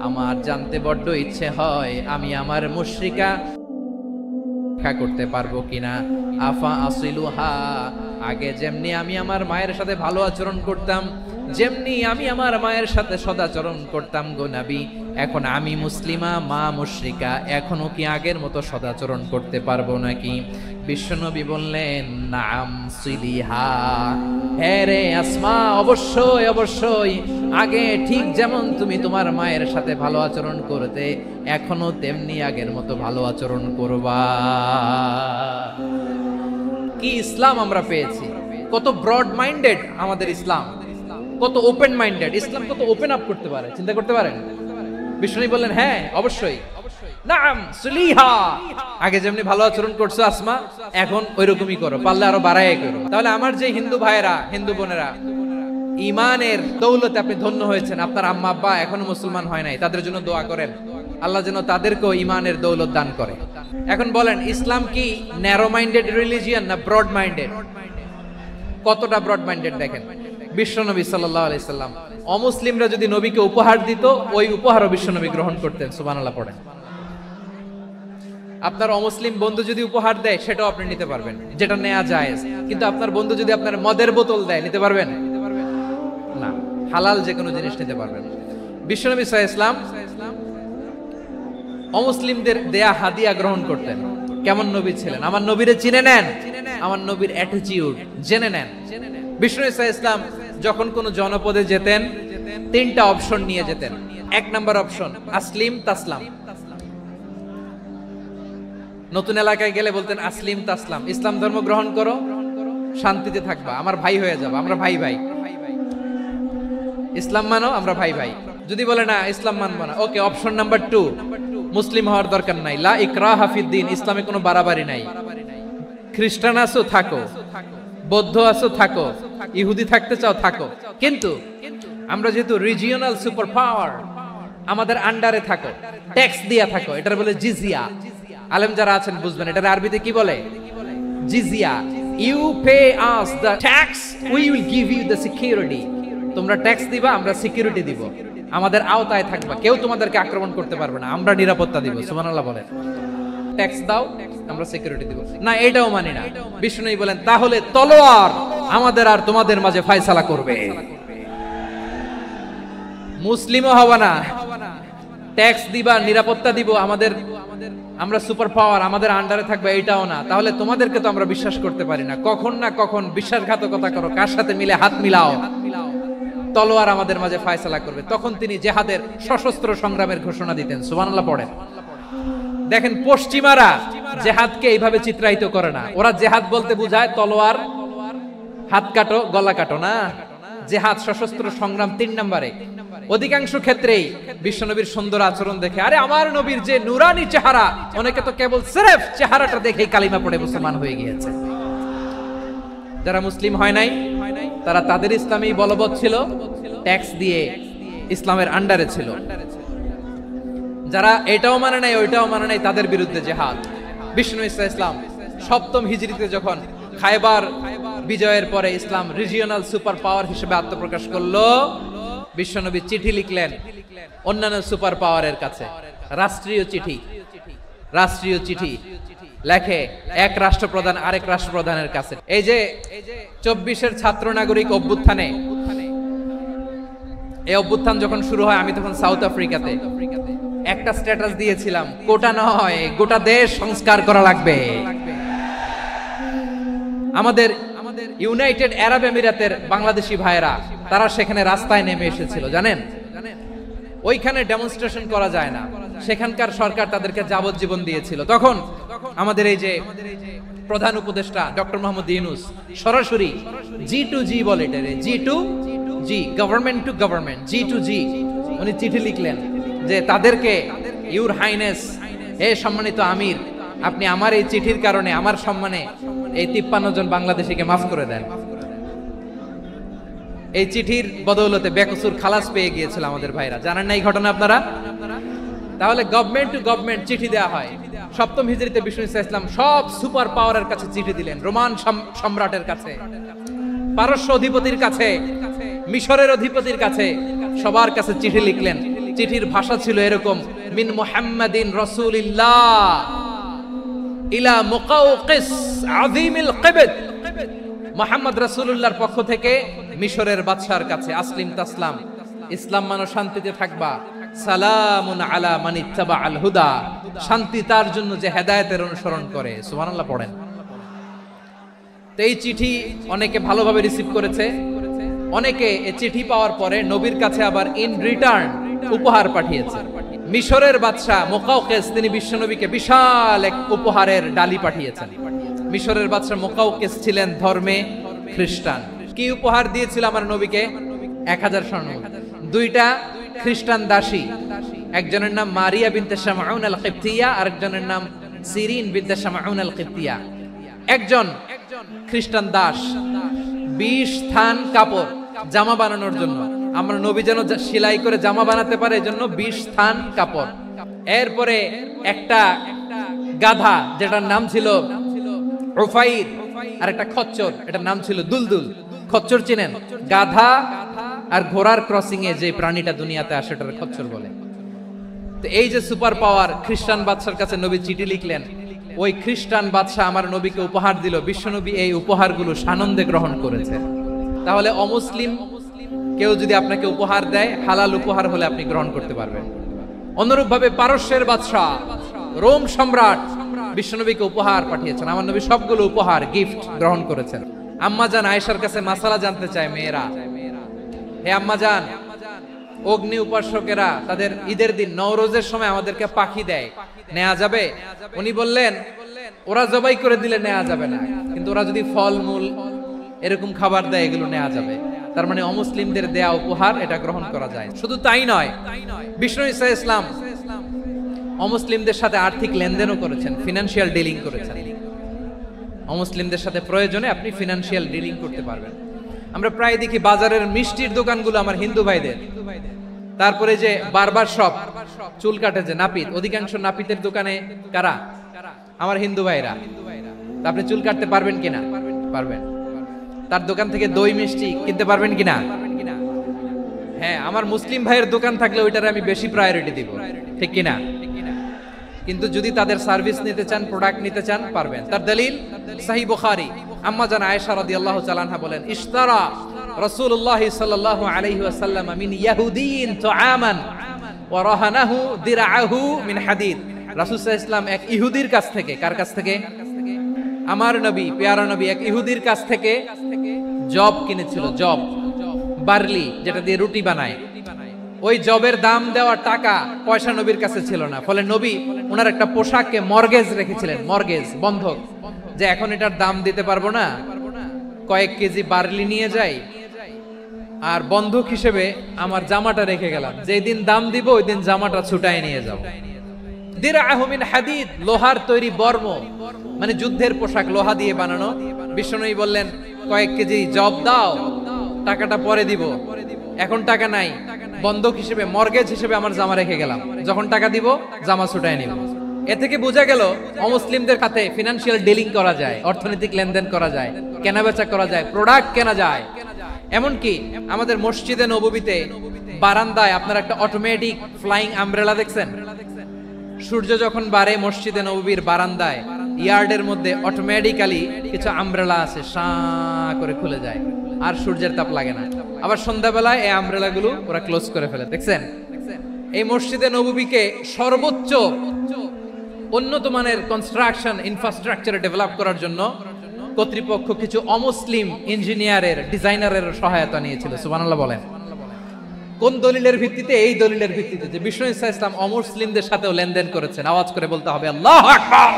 আমার জানতে বড্ড ইচ্ছে হয় আমি আমার মুশরিকা দেখা করতে পারবো কিনা। আফা আসিলুহা, আগে যেমনি আমি আমার মায়ের সাথে ভালো আচরণ করতাম, যেমনি আমি আমার মায়ের সাথে সদাচরণ করতাম গো নবী, এখন আমি মুসলিমা, মা মুশরিকা, এখনো কি আগের মতো সদাচরণ করতে পারবো নাকি? বিশ্বনবী বললেন নাম সিলিহা, হ্যাঁ রে আসমা, অবশ্যই অবশ্যই, আগে ঠিক যেমন তুমি তোমার মায়ের সাথে ভালো আচরণ করতে, এখনো তেমনি আগের মতো ভালো আচরণ করবা। কি ইসলাম আমরা পেয়েছি! কত ব্রড মাইন্ডেড আমাদের ইসলাম, কত ওপেন মাইন্ডেড ইসলাম, কত ওপেন আপ করতে পারে, চিন্তা করতে পারেন। বিষ্ণু বললেন হ্যাঁ অবশ্যই, নাম সুলিহা, আগে যেমনি ভালো আচরণ করছো আসমা, এখন ওইরকমই করো, পারলে আরো বাড়াই করো। তাহলে আমার যে হিন্দু ভাইয়েরা, হিন্দু বোনেরা, ইমানের দৌলতে আপনি ধন্য হয়েছেন, আপনার আম্মা আব্বা এখনো মুসলমান হয় নাই, তাদের জন্য দোয়া করেন আল্লাহ যেন তাদেরকেও ইমানের দৌলত দান করে। এখন বলেন ইসলাম কি ন্যারো মাইন্ডেড রিলিজিয়ান না ব্রড মাইন্ডেড? কতটা ব্রড মাইন্ডেড দেখেন। বিশ্বনবী সাল্লাল্লাহু আলাইহি সাল্লাম অমুসলিমরা যদি নবীকে উপহার দিত, ওই উপহারও বিশ্বনবী গ্রহণ করতেন। সুবহানাল্লাহ পড়েন। আপনার অমুসলিম বন্ধু যদি উপহার দেয় সেটাও আপনি নিতে পারবেন, যেটা নেওয়া জায়েজ। কিন্তু আপনার বন্ধু যদি আপনার মদের বোতল দেয়, নিতে পারবেন না। হালাল যে কোনো জিনিস নিতে পারবেন। বিশ্বনবী সাল্লাল্লাহু আলাইহি সাল্লাম অমুসলিমদের দেয়া হাদিয়া গ্রহণ করতেন। কেমন নবী ছিলেন! আমার নবীরে চিনে নেন, আমার নবীর অ্যাটিটিউড জেনে নেন। বিষ্ণু ইসলাম যখন কোন জনপদে যেতেন, তিনটা অপশন নিয়ে যেতেন। এক নাম্বার অপশন আসলিম তাসলাম। নতুন এলাকায় গেলে বলতেন আসলিম তাসলাম, ইসলাম ধর্ম গ্রহণ করো, শান্তিতে থাকবা, আমার ভাই হয়ে যাবা, আমরা ভাই ভাই, ইসলাম মানো, আমরা ভাই ভাই। যদি বলে না ইসলাম মানবো না, ওকে, অপশন নাম্বার 2, মুসলিম হওয়ার দরকার নাই, লা ইকরাহা ফিদ্দিন, ইসলামে কোনো বাড়াবাড়ি নাই। খ্রিস্টান আছো থাকো, বৌদ্ধ আছো থাকো, ইহুদি থাকতে চাও থাকো, কিন্তু আমরা যেহেতু রিজিওনাল সুপার পাওয়ার, আমাদের আন্ডারে থাকো, ট্যাক্স দিয়া থাকো, এটার বলে জিজিয়া। আলেম যারা আছেন বুঝবেন এটার আরবিতে কি বলে, জিজিয়া। You pay us the tax, we will give you the security. তোমরা ট্যাক্স দিবা, আমরা সিকিউরিটি দিব, আমাদের আওতায় থাকবা, কেউ তোমাদেরকে আক্রমণ করতে পারবে না, আমরা নিরাপত্তা দিব। সুবহানাল্লাহ বলেন। ট্যাক্স দাও, আমরা সিকিউরিটি দিব না, এটাও মানি না। বিষ্ণু বলেন তাহলে তলোয়ার আমাদের আর তোমাদের মাঝে ফয়সালা করবে। মুসলিমও হবা না, ট্যাক্স দিবা, নিরাপত্তা দিব, আমাদের, আমরা সুপার পাওয়ার, আমাদের আন্ডারে থাকবে, এটাও না। তাহলে তোমাদেরকে তো আমরা বিশ্বাস করতে পারি না, কখন না কখন বিশ্বাসঘাতকতা করো, কার সাথে মিলে হাত মিলাও, তলোয়ার আমাদের মাঝে ফয়সালা করবে। তখন তিনি জিহাদের সশস্ত্র সংগ্রামের ঘোষণা দিতেন। সুবহানাল্লাহ পড়েন। দেখেন পশ্চিমারা জিহাদকে এইভাবে চিত্রায়িত করে না, ওরা জিহাদ বলতে বুঝায় তলোয়ার, হাত কাটো গলা কাটো, না, জিহাদ সশস্ত্র সংগ্রাম 3 নম্বরে। অধিকাংশ ক্ষেত্রেই বিশ্বনবীর সুন্দর আচরণ দেখে আরে আমার নবীর যে নুরানি চেহারা, অনেকে তো কেবল সির্ফ চেহারাটা দেখেই কালিমা পড়ে মুসলমান হয়ে গিয়েছে। যারা মুসলিম হয় নাই তারা তাদের ইসলামী বলবৎ ছিল, ট্যাক্স দিয়ে ইসলামের আন্ডারে ছিল। যারা এটাও মানে নাই ওইটাও মানে নাই তাদের বিরুদ্ধে জিহাদ। বিষ্ণু ইসলাম 7ম হিজরিতে যখন খায়বার বিজয়ের পরে ইসলাম রিজিওনাল সুপার পাওয়ার হিসেবে আত্মপ্রকাশ করলো, বিশ্বনবী চিঠি লিখলেন অন্যান্য সুপার পাওয়ারের কাছে, রাষ্ট্রীয় চিঠি লেখে এক রাষ্ট্রপ্রধান আরেক রাষ্ট্রপ্রধানের কাছে। এই যে 24-এর ছাত্র নাগরিক অভ্যুত্থানে, এই অভ্যুত্থান যখন শুরু হয় আমি তখন সাউথ আফ্রিকাতে একটা স্ট্যাটাস দিয়েছিলাম, কোটা নয় গোটা দেশ সংস্কার করা লাগবে। আমাদের ইউনাইটেড আরব আমিরাতের বাংলাদেশি ভাইরা তারা সেখানে রাস্তায় নেমে এসেছিল, জানেন? ওইখানে ডেমনস্ট্রেশন করা যায় না, সেখানকার সরকার তাদেরকে যাবজ্জীবন দিয়েছিল। তখন আমাদের এই যে প্রধান উপদেষ্টা ডক্টর মোহাম্মদ ইউনূস সরাসরি G2G বলে, এটারে G2G, government to government, G2G, উনি চিঠি লিখলেন যে তাদেরকে, ইউর হাইনেস, হে সম্মানিত আমির, আপনি আমার এই চিঠির কারণে আমার সম্মানে এই 53 জন বাংলাদেশিকে মাফ করে দেন। এই চিঠির বদৌলতে বেকসুর খালাস পেয়ে গিয়েছিল আমাদের ভাইরা, জানেন না এই ঘটনা আপনারা? তাহলে গভর্নমেন্ট টু গভর্নমেন্ট চিঠি দেওয়া হয়। 7ম হিজরিতে বিষ্ণু ইসলাম সব সুপার পাওয়ারের কাছে চিঠি দিলেন, রোমান সম্রাটের কাছে, পারস্য অধিপতির কাছে, মিশরের অধিপতির কাছে, সবার কাছে চিঠি লিখলেন। চিঠির ভাষা ছিল এরকম, মিন মুহাম্মাদিন রাসূলিল্লাহ ইলা মুকাওকিস আযীমিল কিবত, মুহাম্মদ রাসূলুল্লাহর পক্ষ থেকে মিশরের বাদশার কাছে, আসলিম তাসলাম, ইসলাম মানো শান্তিতে থাকবা, সালামুন আলা মান ইত্তাবাআল হুদা, শান্তি তার জন্য যে হেদায়েতের অনুসরণ করে। সুবহানাল্লাহ পড়েন। তো এই চিঠি অনেকে ভালোভাবে রিসিভ করেছে, অনেকে এই চিঠি পাওয়ার পরে নবীর কাছে আবার ইন রিটার্ন উপহার পাঠিয়েছে। মিশরের বাদশা মুকাওকিস তিনি বিশ্বনবীকে বিশাল এক উপহারের ডালি পাঠিয়েছেন। মিশরের বাদশা মুকাওকিস ছিলেন ধর্মে খ্রিস্টান। কি উপহার দিয়েছিল আমার নবীকে? 1000 স্বর্ণ, 2টা খ্রিস্টান দাসী, একজনের নাম মারিয়া বিনতে শামউন আল কিবতিয়া, আরেকজনের নাম সিরিন বিনতে শামউন আল কিবতিয়া। একজন খ্রিস্টান দাস 20 থান কাপড় জামা বানানোর জন্য, আমরা নবী যেন সেলাই করে জামা বানাতে পারে এজন্য 20 থান কাপড়। এরপরে একটা গাধা যেটার নাম ছিল উফাইর, আর একটা খচ্চর এটার নাম ছিল দুলদুল। খচ্চর চিনেন? গাধা আর ঘোড়ার ক্রসিং এ যে প্রাণীটা দুনিয়াতে আসে ওটার খচ্চর বলে। তো এই যে সুপার পাওয়ার খ্রিস্টান বাদশার কাছে নবী চিঠি লিখলেন, ওই খ্রিস্টান বাদশা আমার নবীকে উপহার দিল, বিশ্বনবী এই উপহারগুলো সানন্দে গ্রহণ করেছে। তাহলে অমুসলিম কেউ যদি আপনাকে উপহার দেয়, হালাল উপহার হলে আপনি গ্রহণ করতে পারবেন। অনুরূপ ভাবে পারস্যের বাদশা, রোম সম্রাট বিশ্বনবীকে উপহার পাঠিয়েছেন, আমার নবী সবগুলো উপহার গিফট গ্রহণ করেছেন। আম্মাজান আয়েশার কাছে মাসালা জানতে চায় মেয়েরা, হে আম্মাজান, অগ্নি উপাসকেরা তাদের ঈদের দিন নওরোজের সময় আমাদেরকে পাখি দেয়, নেওয়া যাবে? উনি বললেন ওরা জবাই করে দিলে নেওয়া যাবে না, কিন্তু ওরা যদি ফলমূল এরকম খাবার দেয় এগুলো নেওয়া যাবে। তার মানে অমুসলিমদের দেয়া উপহার এটা গ্রহণ করা যায়। শুধু তাই নয়, বিষ্ণু ঈসা ইসলাম অমুসলিমদের সাথে আর্থিক লেনদেনও করেছেন, ফিনান্সিয়াল ডিলিং করেছেন। অমুসলিমদের সাথে প্রয়োজনে আপনি ফিনান্সিয়াল ডিলিং করতে পারবেন। আমরা প্রায় দেখি বাজারের মিষ্টির দোকানগুলো আমার হিন্দু ভাইদের, তারপরে যে বারবার শপ, চুল কাটে যে নাপিত, অধিকাংশ নাপিতের দোকানে কারা? আমার হিন্দু ভাইরা। আপনি চুল কাটতে পারবেন কিনা? পারবেন। তার দোকান থেকে দই মিষ্টি কিনতে পারবেন কিনা? হ্যাঁ, আমার মুসলিম ভাইয়ের দোকান থাকলে ওইটারে আমি বেশি প্রায়োরিটি দিব, ঠিক কিনা? কিন্তু যদি তাদের সার্ভিস নিতে চান, প্রোডাক্ট নিতে চান, পারবেন। তার দলিল সহিহ বুখারী, আম্মা জান আয়েশা রাদিয়াল্লাহু তাআলা আনহা বলেন, ইশতারা রাসূলুল্লাহ সাল্লাল্লাহু আলাইহি ওয়াসাল্লাম মিন ইয়াহুদিয়িন তুআমান ওয়া রাহানাহু দিরআহু মিন হাদিদ। রাসূল সাল্লাল্লাহু আলাইহি ওয়াসাল্লাম এক ইহুদির কাছ থেকে, কার কাছ থেকে? আমার নবী, পেয়ারা নবী এক ইহুদির কাছ থেকে জব কিনেছিল, জব, বার্লি, যেটা দিয়ে রুটি বানায়। ওই জবের দাম দেওয়া টাকা পয়সা নবীর কাছে ছিল না, ফলে নবী ওনার একটা পোশাককে মর্গেজ রেখেছিলেন, মর্গেজ, বন্ধক, যে এখন এটার দাম দিতে পারবো না, কয়েক কেজি বার্লি নিয়ে যাই, আর বন্ধক হিসেবে আমার জামাটা রেখে গেলাম, যেই দিন দাম দিব ওই দিন জামাটা ছুটায় নিয়ে যাব। দিরআহু মিন হাদিদ, লোহার তৈরি বর্ম, মানে যুদ্ধের পোশাক, লোহা দিয়ে বানানো। বিষ্ণুনবী বললেন কয়েক কেজি জব দাও, টাকাটা পরে দিব, এখন টাকা নাই, বন্ধক হিসেবে মর্গেজ হিসেবে আমার জামা রেখে গেলাম, যখন টাকা দিব জামা ছুটায় নিব। এ থেকে বোঝা গেল অমুসলিমদের সাথে ফিনান্সিয়াল ডিলিং করা যায়, অর্থনৈতিক লেনদেন করা যায়, কেনাবেচা করা যায়, প্রোডাক্ট কেনা যায়। এমনকি আমাদের মসজিদে নববীতে বারান্দায় আপনারা একটা অটোমেটিক ফ্লাইং আমব্রেলা দেখছেন? সূর্য যখন বাড়ে মসজিদে নববীর বারান্দায় ইয়ার্ডের মধ্যে অটোমেটিক্যালি কিছু আমব্রেলা আছে, শাঁ করে খুলে যায়, আর সূর্যের তাপ লাগে না। আবার সন্ধ্যাবেলায় এই আমব্রেলা গুলো ওরা ক্লোজ করে ফেলে, দেখছেন? এই মসজিদে নববীকে সর্বোচ্চ উন্নত মানের কনস্ট্রাকশন ইনফ্রাস্ট্রাকচার ডেভেলপ করার জন্য কর্তৃপক্ষ কিছু অমুসলিম ইঞ্জিনিয়ারের, ডিজাইনারের সহায়তা নিয়েছিল। সুবহানাল্লাহ বলেন। কোন দলিলের ভিত্তিতে? এই দলিলের ভিত্তিতে যে বিষ্ণু ঈসা ইসলাম অমুসলিমদের সাথেও লেনদেন করেছেন। আওয়াজ করে বলতে হবে আল্লাহু আকবার।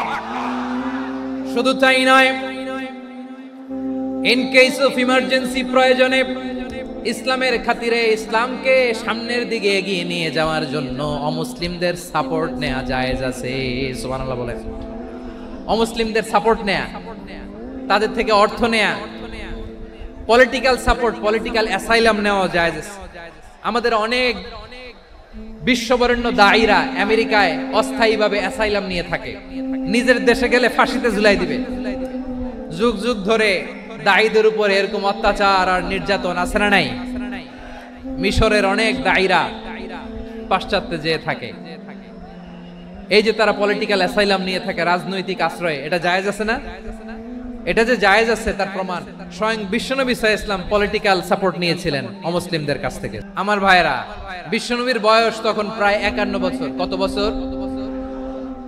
শুধু তাই নয়, ইন কেস অফ ইমার্জেন্সি, প্রয়োজনে ইসলামের খাতিরে, ইসলামকে সামনের দিকে এগিয়ে নিয়ে যাওয়ার জন্য অমুসলিমদের সাপোর্ট নেওয়া জায়েজ আছে। সুবহানাল্লাহ বলেন। অমুসলিমদের সাপোর্ট নেয়া, তাদের থেকে অর্থ নেয়া, পলিটিক্যাল সাপোর্ট, পলিটিক্যাল অ্যাসাইলাম নেওয়া জায়েজ আছে। আমাদের অনেক বিশ্ববরেণ্য দায়ীরা আমেরিকায় অস্থায়ীভাবে অ্যাসাইলাম নিয়ে থাকে, নিজের দেশে গেলে ফাঁসিতে ঝুলাই দিবে। যুগ যুগ ধরে দায়ীদের উপর এরকম অত্যাচার আর নির্যাতন আছে না নাই? মিশরের অনেক দায়ীরা পাশ্চাত্যে যেয়ে থাকে। এই যে তারা পলিটিক্যাল অ্যাসাইলাম নিয়ে থাকে, রাজনৈতিক আশ্রয়, এটা জায়েজ আছে না? এটা যে জায়েজ আছে তার প্রমাণ স্বয়ং বিশ্বনবী সাল্লাল্লাহু আলাইহি ওয়াসাল্লাম পলিটিক্যাল সাপোর্ট নিয়েছিলেন অমুসলিমদের কাছ থেকে। আমার ভাইরা, বিশ্বনবীর বয়স তখন প্রায় 51 বছর। কত বছর?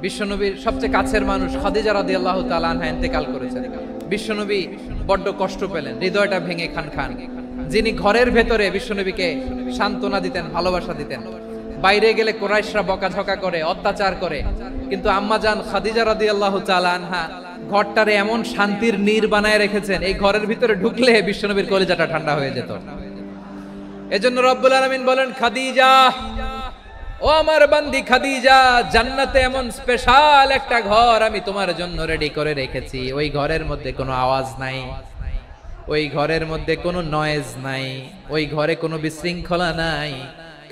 বিশ্বনবীর সবচেয়ে কাছের মানুষ খাদিজা রাদিয়াল্লাহু তাআলা আনহা ইন্তেকাল করেছেন। বিশ্বনবী বড্ড কষ্ট পেলেন, হৃদয়টা ভেঙে খান খান। যিনি ঘরের ভেতরে বিশ্বনবীকে সান্ত্বনা দিতেন, ভালোবাসা দিতেন, বাইরে গেলে কুরাইশরা বকাঝকা করে, অত্যাচার করে, কিন্তু আম্মাজান খাদিজা রাদিয়াল্লাহু তাআলা আনহা ঘরটারে এমন শান্তির নীর বানায় রেখেছেন, এই ঘরের ভিতরে ঢুকলে বিশ্বনবীর কলিজাটা ঠান্ডা হয়ে যেত। এজন্য রব্বুল আলামিন বলেন, খাদিজা, ও আমার বান্দি খাদিজা, জান্নাতে এমন স্পেশাল একটা ঘর আমি তোমার জন্য রেডি করে রেখেছি। ওই ঘরের মধ্যে কোনো আওয়াজ নাই, ওই ঘরের মধ্যে কোনো নয়েজ নাই, ওই ঘরে কোনো বিশৃঙ্খলা নাই।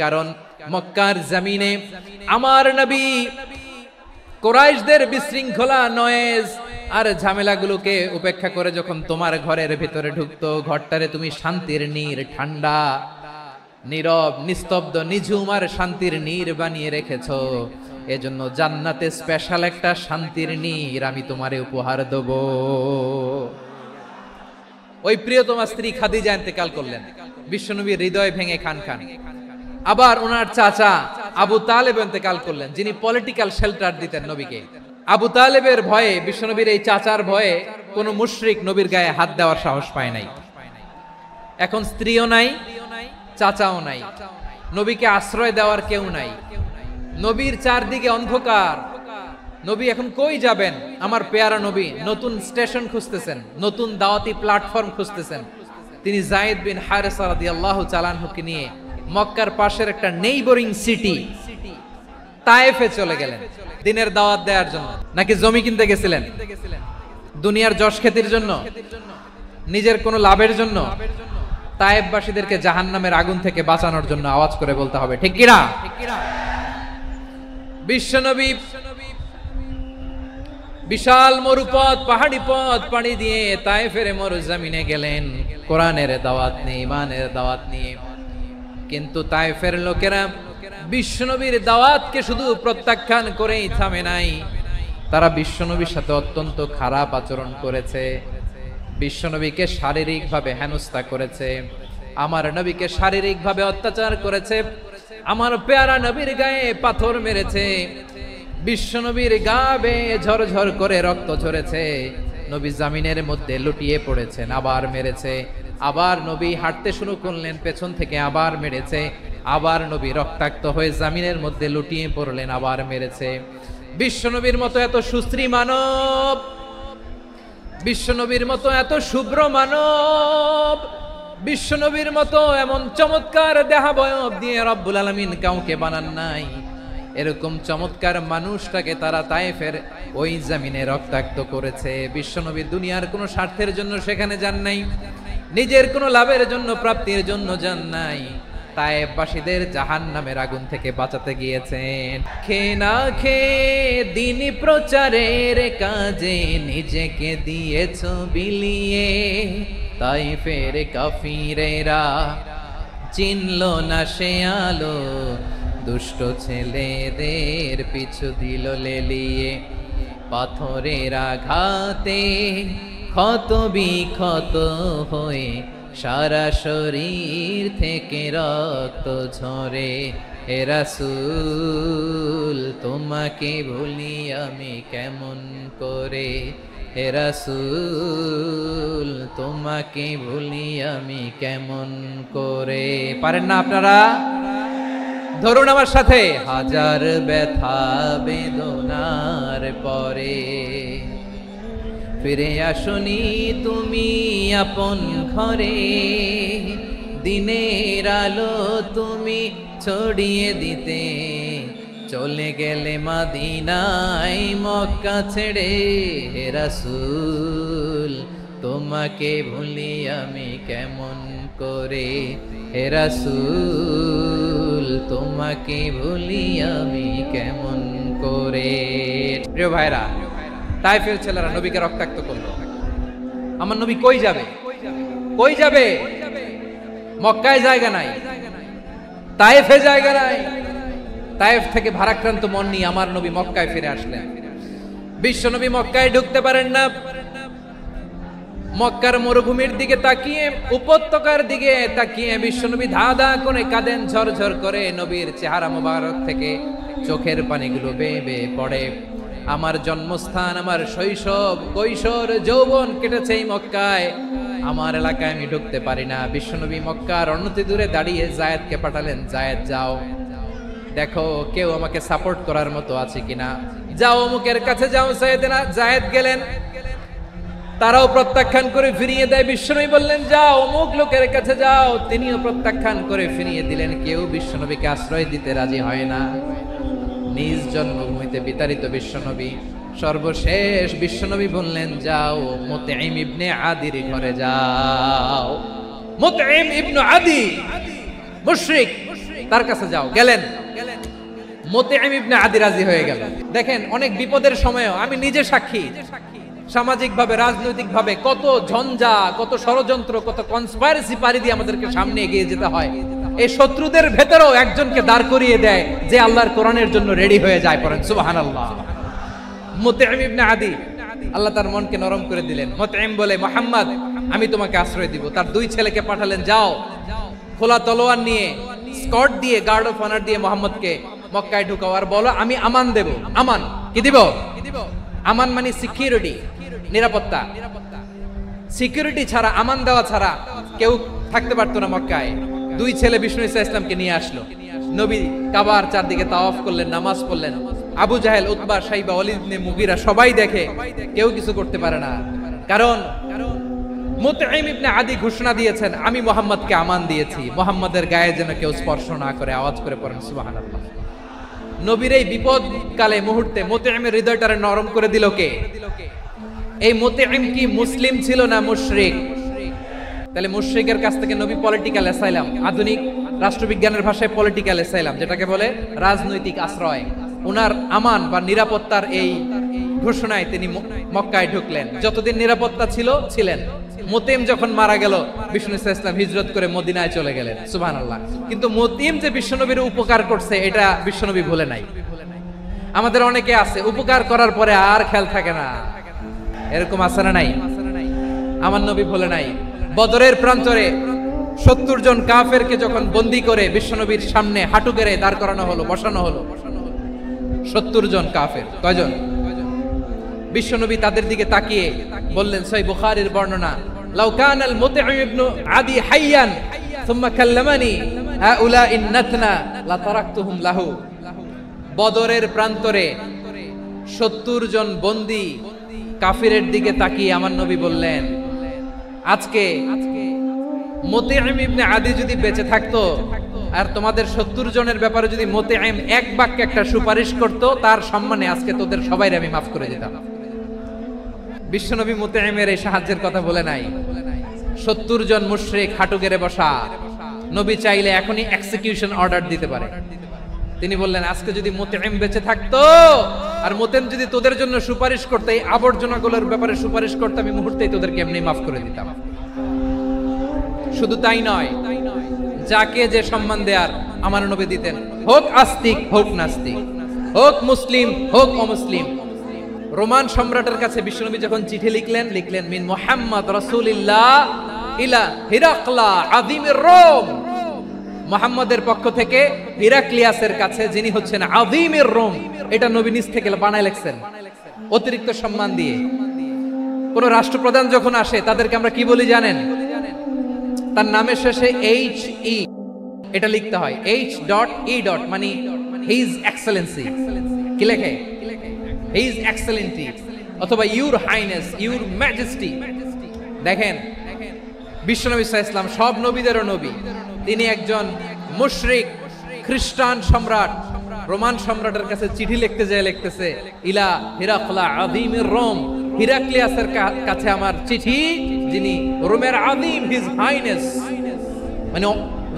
কারণ মক্কার জমিনে আমার নবী কুরাইশদের বিশৃঙ্খলা, নয়েজ আর ঝামেলাগুলোকে উপেক্ষা করে যখন তোমার ঘরের ভিতরে ঢুকতো, ঘরটারে তুমি শান্তির নীর, ঠান্ডা, নীরব, নিস্তব্ধ, নিঝুম আর শান্তির নীর বানিয়ে রেখেছো। এজন্য জান্নাতে স্পেশাল একটা শান্তির নীর আমি তোমারে উপহার দেব। ওই প্রিয়তমা স্ত্রী খাদিজা ইন্তেকাল করলেন, বিশ্বনবীর হৃদয় ভেঙে খান খান। আবার ওনার চাচা আবু তালেব ইন্তেকাল করলেন, যিনি পলিটিক্যাল শেল্টার দিতেন নবীকে। আবু তালেবের ভয়ে, বিশ্বনবীর এই চাচার ভয়ে কোন মুশরিক নবীর গায়ে হাত দেওয়ার সাহস পায় নাই। এখন স্ত্রীও নাই, চাচাও নাই, নবীকে আশ্রয় দেওয়ার কেউ নাই, নবীর চারদিকে অন্ধকার। নবী এখন কই যাবেন? আমার পেয়ারা নবী নতুন স্টেশন খুঁজতেছেন, নতুন দাওয়াতি প্ল্যাটফর্ম খুঁজতেছেন। তিনি যায়েদ বিন হারেসা রাদিয়াল্লাহু তাআলা আনহুকে নিয়ে মক্কার পাশের একটা নেইবরিং সিটি তায়েফে চলে গেলেন দিনের দাওয়াত দেওয়ার জন্য। নাকি জমি কিনতে গেছিলেন? দুনিয়ার যশ খ্যাতির জন্য, নিজের কোনো লাভের জন্য? তায়েফবাসীদেরকে জাহান্নামের আগুন থেকে বাঁচানোর জন্য। আওয়াজ করে বলতে হবে ঠিক কিনা? বিশ্বনবী বিশাল মরুপথ, পাহাড়ি পথ পাড়ি দিয়ে তায়েফের মরুজমিনে গেলেন কোরআনের দাওয়াত নিয়ে, ইমানের দাওয়াত নিয়ে। কিন্তু তায়েফের লোকেরা বিশ্বনবীর দাওয়াতকে শুধু প্রত্যাখ্যান করেই থামে নাই, তারা বিশ্বনবীর সাথে অত্যন্ত খারাপ আচরণ করেছে, বিশ্বনবীকে শারীরিকভাবে হেনস্থা করেছে, আমার নবীকে শারীরিকভাবে অত্যাচার করেছে, আমার পেয়ারা নবীর গায়ে পাথর মেরেছে, বিশ্বনবীর গা বেয়ে ঝরঝর করে রক্ত ঝরেছে, নবী জামিনের মধ্যে লুটিয়ে পড়েছেন, আবার মেরেছে, আবার নবী হাঁটতে শুরু করলেন, পেছন থেকে আবার মেরেছে, আবার নবী রক্তাক্ত হয়ে জামিনের মধ্যে লুটিয়ে পড়লেন, আবার মেরেছে। বিশ্বনবীর মতো এত সুশ্রী মানব, বিশ্বনবীর মতো এত শুভ্র মানব, বিশ্বনবীর মতো এমন চমৎকার দেহাবয়ব দিয়ে রব্বুল আলামিন কাউকে বানান নাই। এরকম চমৎকার মানুষটাকে তারা তায়েফের ওই জমিনে রক্তাক্ত করেছে। বিশ্বনবী দুনিয়ার কোনো স্বার্থের জন্য সেখানে যান নাই, নিজের কোনো লাভের জন্য, প্রাপ্তির জন্য যান নাই। তায়েফবাসীদের জাহান্নামের আগুন থেকে বাঁচাতে গিয়েছেন। খেয়ে না খেয়ে দ্বীনি প্রচারের কাজে নিজেকে দিয়েছ বিলিয়ে। তায়েফের কাফিরেরা চিনল না সে আলো, দুষ্ট ছেলেদের পিছু দিল লেলিয়ে। পাথরের আঘাতে ক্ষত বিক্ষত হয়ে সারা শরীর থেকে রক্ত ঝরে। হে রাসূল তোমাকে ভুলি আমি কেমন করে, হে রাসূল তোমাকে ভুলি আমি কেমন করে। পারেন না আপনারা? ধরুন আমার সাথে। হাজার ব্যথা বেদনার পরে ফিরে আসনি তুমি আপন ঘরে। দিনের আলো তুমি ছড়িয়ে দিতে চলে গেলে মদিনায় মক্কা ছেড়ে। হে রাসূল তোমাকে ভুলি আমি কেমন করে, হে রাসূল তোমাকে ভুলি আমি কেমন করে। প্রিয় ভাইরা, তায়েফের ছেলেরা নবীকে রক্তাক্ত করলো। আমার নবী কই যাবে? কই যাবে? মক্কায় জায়গা নাই, তায়েফে জায়গা নাই। তায়েফ থেকে ভারাক্রান্ত মন নিয়ে আমার নবী মক্কায় ফিরে আসলেন। বিশ্ব নবী মক্কায় ঢুকতে পারেন না। মক্কার মরুভূমির দিকে তাকিয়ে, উপত্যকার দিকে তাকিয়ে বিশ্বনবী ধা ধা করে কাঁদেন, ঝরঝর করে। নবীর চেহারা মোবারক থেকে চোখের পানিগুলো বেয়ে বেয়ে পড়ে। আমার জন্মস্থান, আমার শৈশব, কৈশোর, যৌবন কেটেছে এই মক্কায়। আমার এলাকায় আমি ঢুকতে পারি না। বিশ্বনবী মক্কার অনতি দূরে দাঁড়িয়ে জায়েদকে পাঠালেন, জায়েদ যাও দেখো কেউ আমাকে সাপোর্ট করার মতো আছে কিনা, যাও অমুকের কাছে যাও। জায়েদ গেলেন, তারাও প্রত্যাখ্যান করে ফিরিয়ে দেয়। বিশ্বনবী বললেন যাও অমুক লোকের কাছে যাও, তিনিও প্রত্যাখ্যান করে ফিরিয়ে দিলেন। কেউ বিশ্বনবীকে আশ্রয় দিতে রাজি হয় না। নিজ জন্মভূমিতে বিতাড়িত বিশ্বনবী, সর্বশেষ বিশ্বনবী বললেন যাও মুতঈম ইবনে আদির ঘরে যাও। মুতঈম ইবনে আদি মুশরিক, তার কাছে যাও। গেলেন, মুতঈম ইবনে আদি রাজি হয়ে গেল। দেখেন অনেক বিপদের সময়ও আমি নিজে সাক্ষী, সামাজিকভাবে রাজনৈতিকভাবে কত ঝঞ্ঝা, কত ষড়যন্ত্র, কত কনস্পাইরেসি পারি দিয়ে আমাদেরকে সামনে এগিয়ে যেতে হয়। এই শত্রুদের ভেতরেও একজনকে দাঁড় করিয়ে দেয় যে আল্লাহর কোরআনের জন্য রেডি হয়ে যায়। পড়েন সুবহানাল্লাহ। মুতঈম ইবনে আদি, আল্লাহ তার মনকে নরম করে দিলেন। মুতঈম বলে মুহাম্মদ আমি তোমাকে আশ্রয় দিব। তার দুই ছেলেকে পাঠালেন, যাও খোলা তলোয়ার নিয়ে, স্কট দিয়ে, গার্ড অফ অনার দিয়ে মুহাম্মদকে মক্কায় ঢুকাও আর বলো আমি আমান দেব। আমান কি দিব? আমান মানে সিকিউরিটি, নিরাপত্তা। সিকিউরিটি ছাড়া, আমান দেওয়া ছাড়া কেউ থাকতে পারতো না মক্কায়। দুই ছেলে বিষ্ণু ঈসা ইসলামকে নিয়ে আসলো। নবী কাবার চারদিকে তাওয়াফ করলেন, নামাজ পড়লেন। আবু জাহেল, উতবা, শাইবা, ওয়ালিদ ইবনে মুগীরা সবাই দেখে, কেউ কিছু করতে পারে না। কারণ মুতঈম ইবনে আদি ঘোষণা দিয়েছেন আমি মুহাম্মদকে আমান দিয়েছি, মুহাম্মদের গায়ে যেন কেউ স্পর্শ না করে। আওয়াজ করে পড়েন সুবহানাল্লাহ। নবীর এই বিপদ কালে মুহূর্তে মুতঈমের হৃদয়টারে নরম করে দিল কে? এই মুতঈম কি মুসলিম ছিল না মুশরিক? তাহলে মুশরিকের কাছ থেকে নবী পলিটিক্যাল অ্যাসাইলাম, আধুনিক রাষ্ট্রবিজ্ঞানের ভাষায় পলিটিক্যাল অ্যাসাইলাম, যেটাকে বলে রাজনৈতিক আশ্রয়, ওনার আমান বা নিরাপত্তার এই ঘোষণায় তিনি মক্কায় ঢুকলেন। যতদিন নিরাপত্তা ছিল ছিলেন। মুতঈম যখন মারা গেল, বিষ্ণু ঈসা ইসলাম হিজরত করে মদিনায় চলে গেলেন। সুবহানাল্লাহ। কিন্তু মুতঈম যে বিশ্বনবীর উপকার করছে এটা বিশ্বনবী ভুলে নাই। আমাদের অনেকে আছে উপকার করার পরে আর খেয়াল থাকে না, এরকম আছে না নাই? আমার নবী ভুলে নাই। বদরের প্রান্তরে 70 জন কাফেরকে যখন বন্দী করে বিশ্বনবীর সামনে হাঁটু গেড়ে দাঁড় করানো হলো, বসানো হলো, 70 জন কাফের। কয়জন? বিশ্বনবী তাদের দিকে তাকিয়ে বললেন, সহিহ বুখারীর বর্ণনা, লাউ কানাল মুতঈম ইবনে আদি হাইয়ান সুম্মা কাল্লামানি হাউলাইন নাতনা লা তারাকতুহুম লাহু। বদরের প্রান্তরে 70 জন বন্দী কাফিরের দিকে তাকিয়ে আমার নবী বললেন, আজকে মুতিঈম ইবনে আদি যদি বেঁচে থাকতো আর তোমাদের 70 জনের ব্যাপারে যদি মুতিঈম এক বাক্যে একটা সুপারিশ করত, তার সম্মানে আজকে তোদের সবাইকে আমি মাফ করে দিতাম। বিশ্বনবী মুতিঈমের এই সাহায্যের কথা বলে নাই। 70 জন মুশরিক হাঁটু গেড়ে বসা, নবী চাইলে এখনই এক্সিকিউশন অর্ডার দিতে পারে। তিনি বললেন আজকে যদি মুতিঈম বেঁচে থাকতো আর মুতিঈম যদি তোদের জন্য সুপারিশ করতে, এই আবর্জনাগুলোর ব্যাপারে সুপারিশ করতে, আমি মুহূর্তেই তোদেরকে এমনি মাফ করে দিতাম। শুধু তাই নয়, যাকে যে সম্মান দেয়ার আমার নবী দিতেন, হোক আস্তিক হোক নাস্তিক, হোক মুসলিম হোক অমুসলিম। রোমান সম্রাটের কাছে বিশ্বনবী যখন চিঠি লিখলেন মিন মুহাম্মদ রাসূলিল্লাহ ইলা হিরাকলা আযীমির রোম, মুহাম্মদের পক্ষ থেকে হিরাক্লিয়াসের কাছে, যিনি হচ্ছেন আযীমির রোম। এটা নবী নিজ থেকে বানায় লিখছেন অতিরিক্ত সম্মান দিয়ে। কোন রাষ্ট্রপ্রধান যখন আসে তাদেরকে আমরা কি বলি জানেন? তার নামের শেষে এইচ ই এটা লিখতে হয়, H.E. মানে হিজ এক্সেলেন্সি। কি লেখে? হিজ এক্সেলেন্সি অথবা ইউর হাইনেস, ইউর ম্যাজেস্টি। দেখেন বিশ্বনবী সাল্লাল্লাহু আলাইহি ওয়াসাল্লাম সব নবীদেরও নবী, তিনি একজন মুশরিক খ্রিস্টান সম্রাট রোমান সম্রাটের কাছে চিঠি লিখতে যায়, লিখতেছে ইলা হিরাকলা আযীমির রোম, হিরাক্লিয়াসের কাছে আমার চিঠি, যিনি রোমের আযীম, হিজ হাইনেস, মানে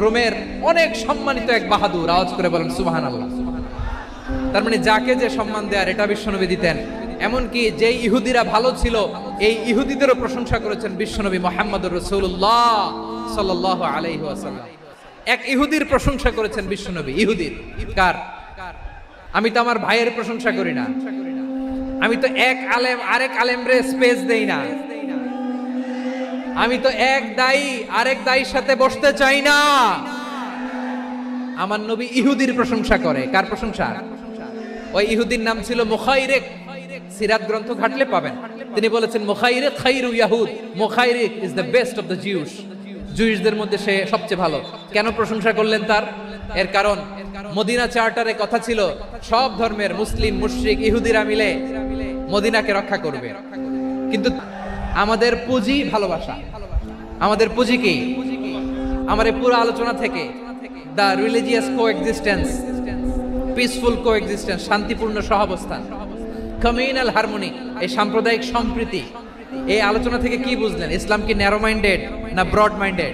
রোমের অনেক সম্মানিত এক বাহাদুর। আওয়াজ করে বলেন সুবহানাল্লাহ। তার মানে যাকে যে সম্মান দেয়ার এটা বিশ্বনবী দিতেন। এমনকি যে ইহুদিরা ভালো ছিল, এই ইহুদিদেরও প্রশংসা করেছেন বিশ্বনবী মুহাম্মদুর রাসূলুল্লাহ সাল্লাল্লাহু আলাইহি ওয়াসাল্লাম। এক ইহুদির প্রশংসা করেছেন বিশ্বনবী। ইহুদির কার? আমি তো আমার ভাইয়ের প্রশংসা করি না, আমি তো এক আলেম আরেক আলেমরে স্পেস দেই না, আমি তো এক দায়ী আরেক দায়ীর সাথে বসতে চাই না। আমার নবী ইহুদির প্রশংসা করে। কার প্রশংসা? ওই ইহুদির নাম ছিল মুখাইরিক। সিরাত গ্রন্থ ঘাটলে পাবেন। তিনি বলেছেন মুখাইরিক খাইরু ইয়াহুদ, Mukhayriq is the best of the Jews. জুইশদের মধ্যে সে সবচেয়ে ভালো। কেন প্রশংসা করলেন তার? এর কারণ মদিনা চার্টারে কথা ছিল সব ধর্মের মুসলিম মুশরিক ইহুদিরা মিলে মদিনাকে রক্ষা করবে। কিন্তু আমাদের পুঁজি ভালোবাসা। আমাদের পুঁজি কি? আমার এই পুরো আলোচনা থেকে the religious coexistence, peaceful coexistence, শান্তিপূর্ণ সহাবস্থান, কমিউনাল হারমোনি, এই সাম্প্রদায়িক সম্প্রীতি, এই আলোচনা থেকে কি বুঝলেন? ইসলাম কি ন্যারো মাইন্ডেড না ব্রড মাইন্ডেড?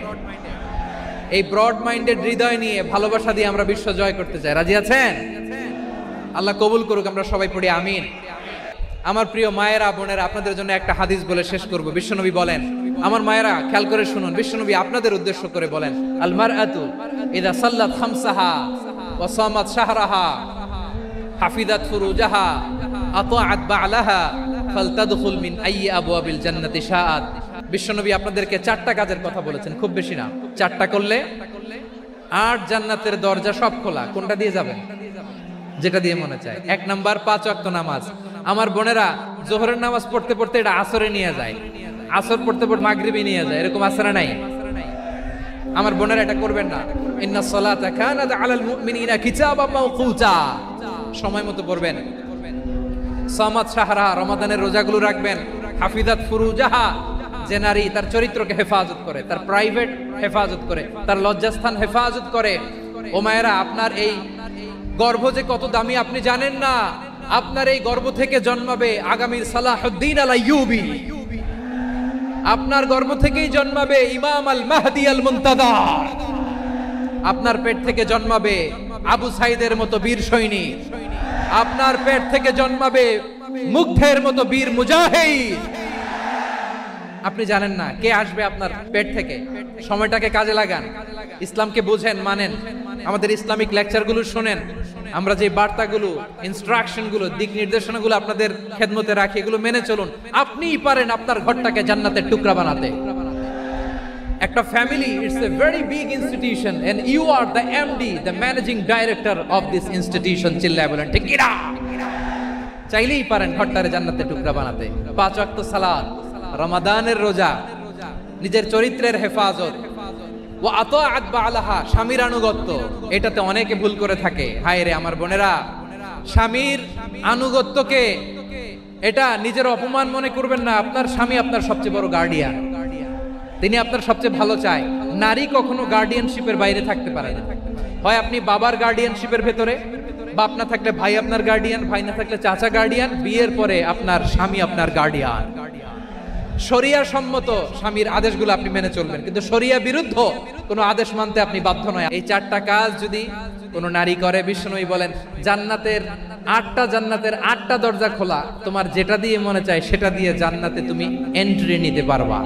এই ব্রড মাইন্ডেড হৃদয় নিয়ে, ভালোবাসা দিয়ে আমরা বিশ্ব জয় করতে চাই। রাজি আছেন? আল্লাহ কবুল করুক। আমরা সবাই পড়ি আমিন। আমার প্রিয় মায়েরা বোনেরা, আপনাদের জন্য একটা হাদিস বলে শেষ করব। বিশ্বনবী বলেন, আমার মায়েরা খেয়াল করে শুনুন, বিশ্বনবী আপনাদের উদ্দেশ্য করে বলেন, আল মারআতু ইযা সাল্লাত খামসাহা ওয়া সামাত শাহরাহা হাফিজাত ফুরুজাহা আতাআত বা'লাহা ফালতাদখুল মিন আইয়ি আবওয়াবিল জান্নাতি শাআত। বিশ্বনবী আপনাদেরকে 4টা কাজের কথা বলেছেন, খুব বেশি না। 4টা করলে 8 জান্নাতের দরজা সব খোলা। কোনটা দিয়ে যাবেন? যেটা দিয়ে মনে চায়। 1 নাম্বার 5 ওয়াক্ত নামাজ। আমার বোনেরা জোহরের নামাজ পড়তে পড়তে এটা আসরে নিয়ে যায়, আসর পড়তে পড়তে মাগরিবে নিয়ে যায়, এরকম আছে না নাই? আমার বোনেরা এটা করবেন না। ইন্নাস সালাতা কানাত আলাল মুমিনিনা কিতাবাম মাওকুতা, সময় মতো পড়বেন। সামাত শাহরা, রমাদানের রোজাগুলো রাখবেন। হাফিজাত ফুরুজাহা, যে নারী তার চরিত্রকে হেফাজত করে, তার প্রাইভেট হেফাজত করে, তার লজ্জাস্থান হেফাজত করে। ও মায়েরা, আপনার এই গর্ভ যে কত দামি আপনি জানেন না। আপনার এই গর্ভ থেকে জন্মাবে আগামীর সালাহুদ্দিন আল আইয়ুবী। আপনার গর্ভ থেকেই জন্মাবে ইমাম আল মাহদি আল মুনতাজার। আপনার পেট থেকে জন্মাবে আবু সাইদের মতো বীর সৈনিক। আপনার পেট থেকে জন্মাবে মুগ্ধের মতো বীর মুজাহিদ। আপনি জানেন না কে আসবে আপনার পেট থেকে। সময়টাকে কাজে লাগান, ইসলামকে বুঝেন, মানেন, আমাদের ইসলামিক লেকচারগুলো শোনেন। আমরা যে বার্তাগুলো, ইনস্ট্রাকশনগুলো, দিক নির্দেশনাগুলো আপনাদের খেদমতে রাখি, এগুলো মেনে চলুন। আপনিই পারেন আপনার ঘরটাকে জান্নাতের টুকরা বানাতে। একটা family, it's a very big institution and you are the MD, the managing director of this institution. চিল্লায় বলেন ঠিক কিনা? চাইলেই পারেন ঘরটারে জান্নাতের টুকরা বানাতে। 5 ওয়াক্ত সালাত, রমাদানের রোজা, নিজের চরিত্রের হেফাজত, ও আতাআত বা'লাহা, স্বামীর আনুগত্য। এটাতে অনেকে ভুল করে থাকে। হায় রে আমার বোনেরা, স্বামীর আনুগত্যকে এটা নিজের অপমান মনে করবেন না। আপনার স্বামী আপনার সবচেয়ে বড় গার্ডিয়ান, তিনি আপনার সবচেয়ে ভালো চায়। নারী কখনো গার্ডিয়ানশিপের বাইরে থাকতে পারে না। হয় আপনি বাবার গার্ডিয়ানশিপের ভেতরে, বাপ না থাকলে ভাই আপনার গার্ডিয়ান, ভাই না থাকলে চাচা গার্ডিয়ান, বিয়ের পরে আপনার স্বামী আপনার গার্ডিয়ান। শরিয়া সম্মত স্বামীর আদেশগুলো আপনি মেনে চলবেন, কিন্তু শরিয়া বিরুদ্ধ কোনো আদেশ মানতে আপনি বাধ্য নয়। এই 4টা কাজ যদি কোনো নারী করে, বিশ্বনবী বলেন জান্নাতের 8টা দরজা খোলা, তোমার যেটা দিয়ে মনে চায় সেটা দিয়ে জান্নাতে তুমি এন্ট্রি নিতে পারবা।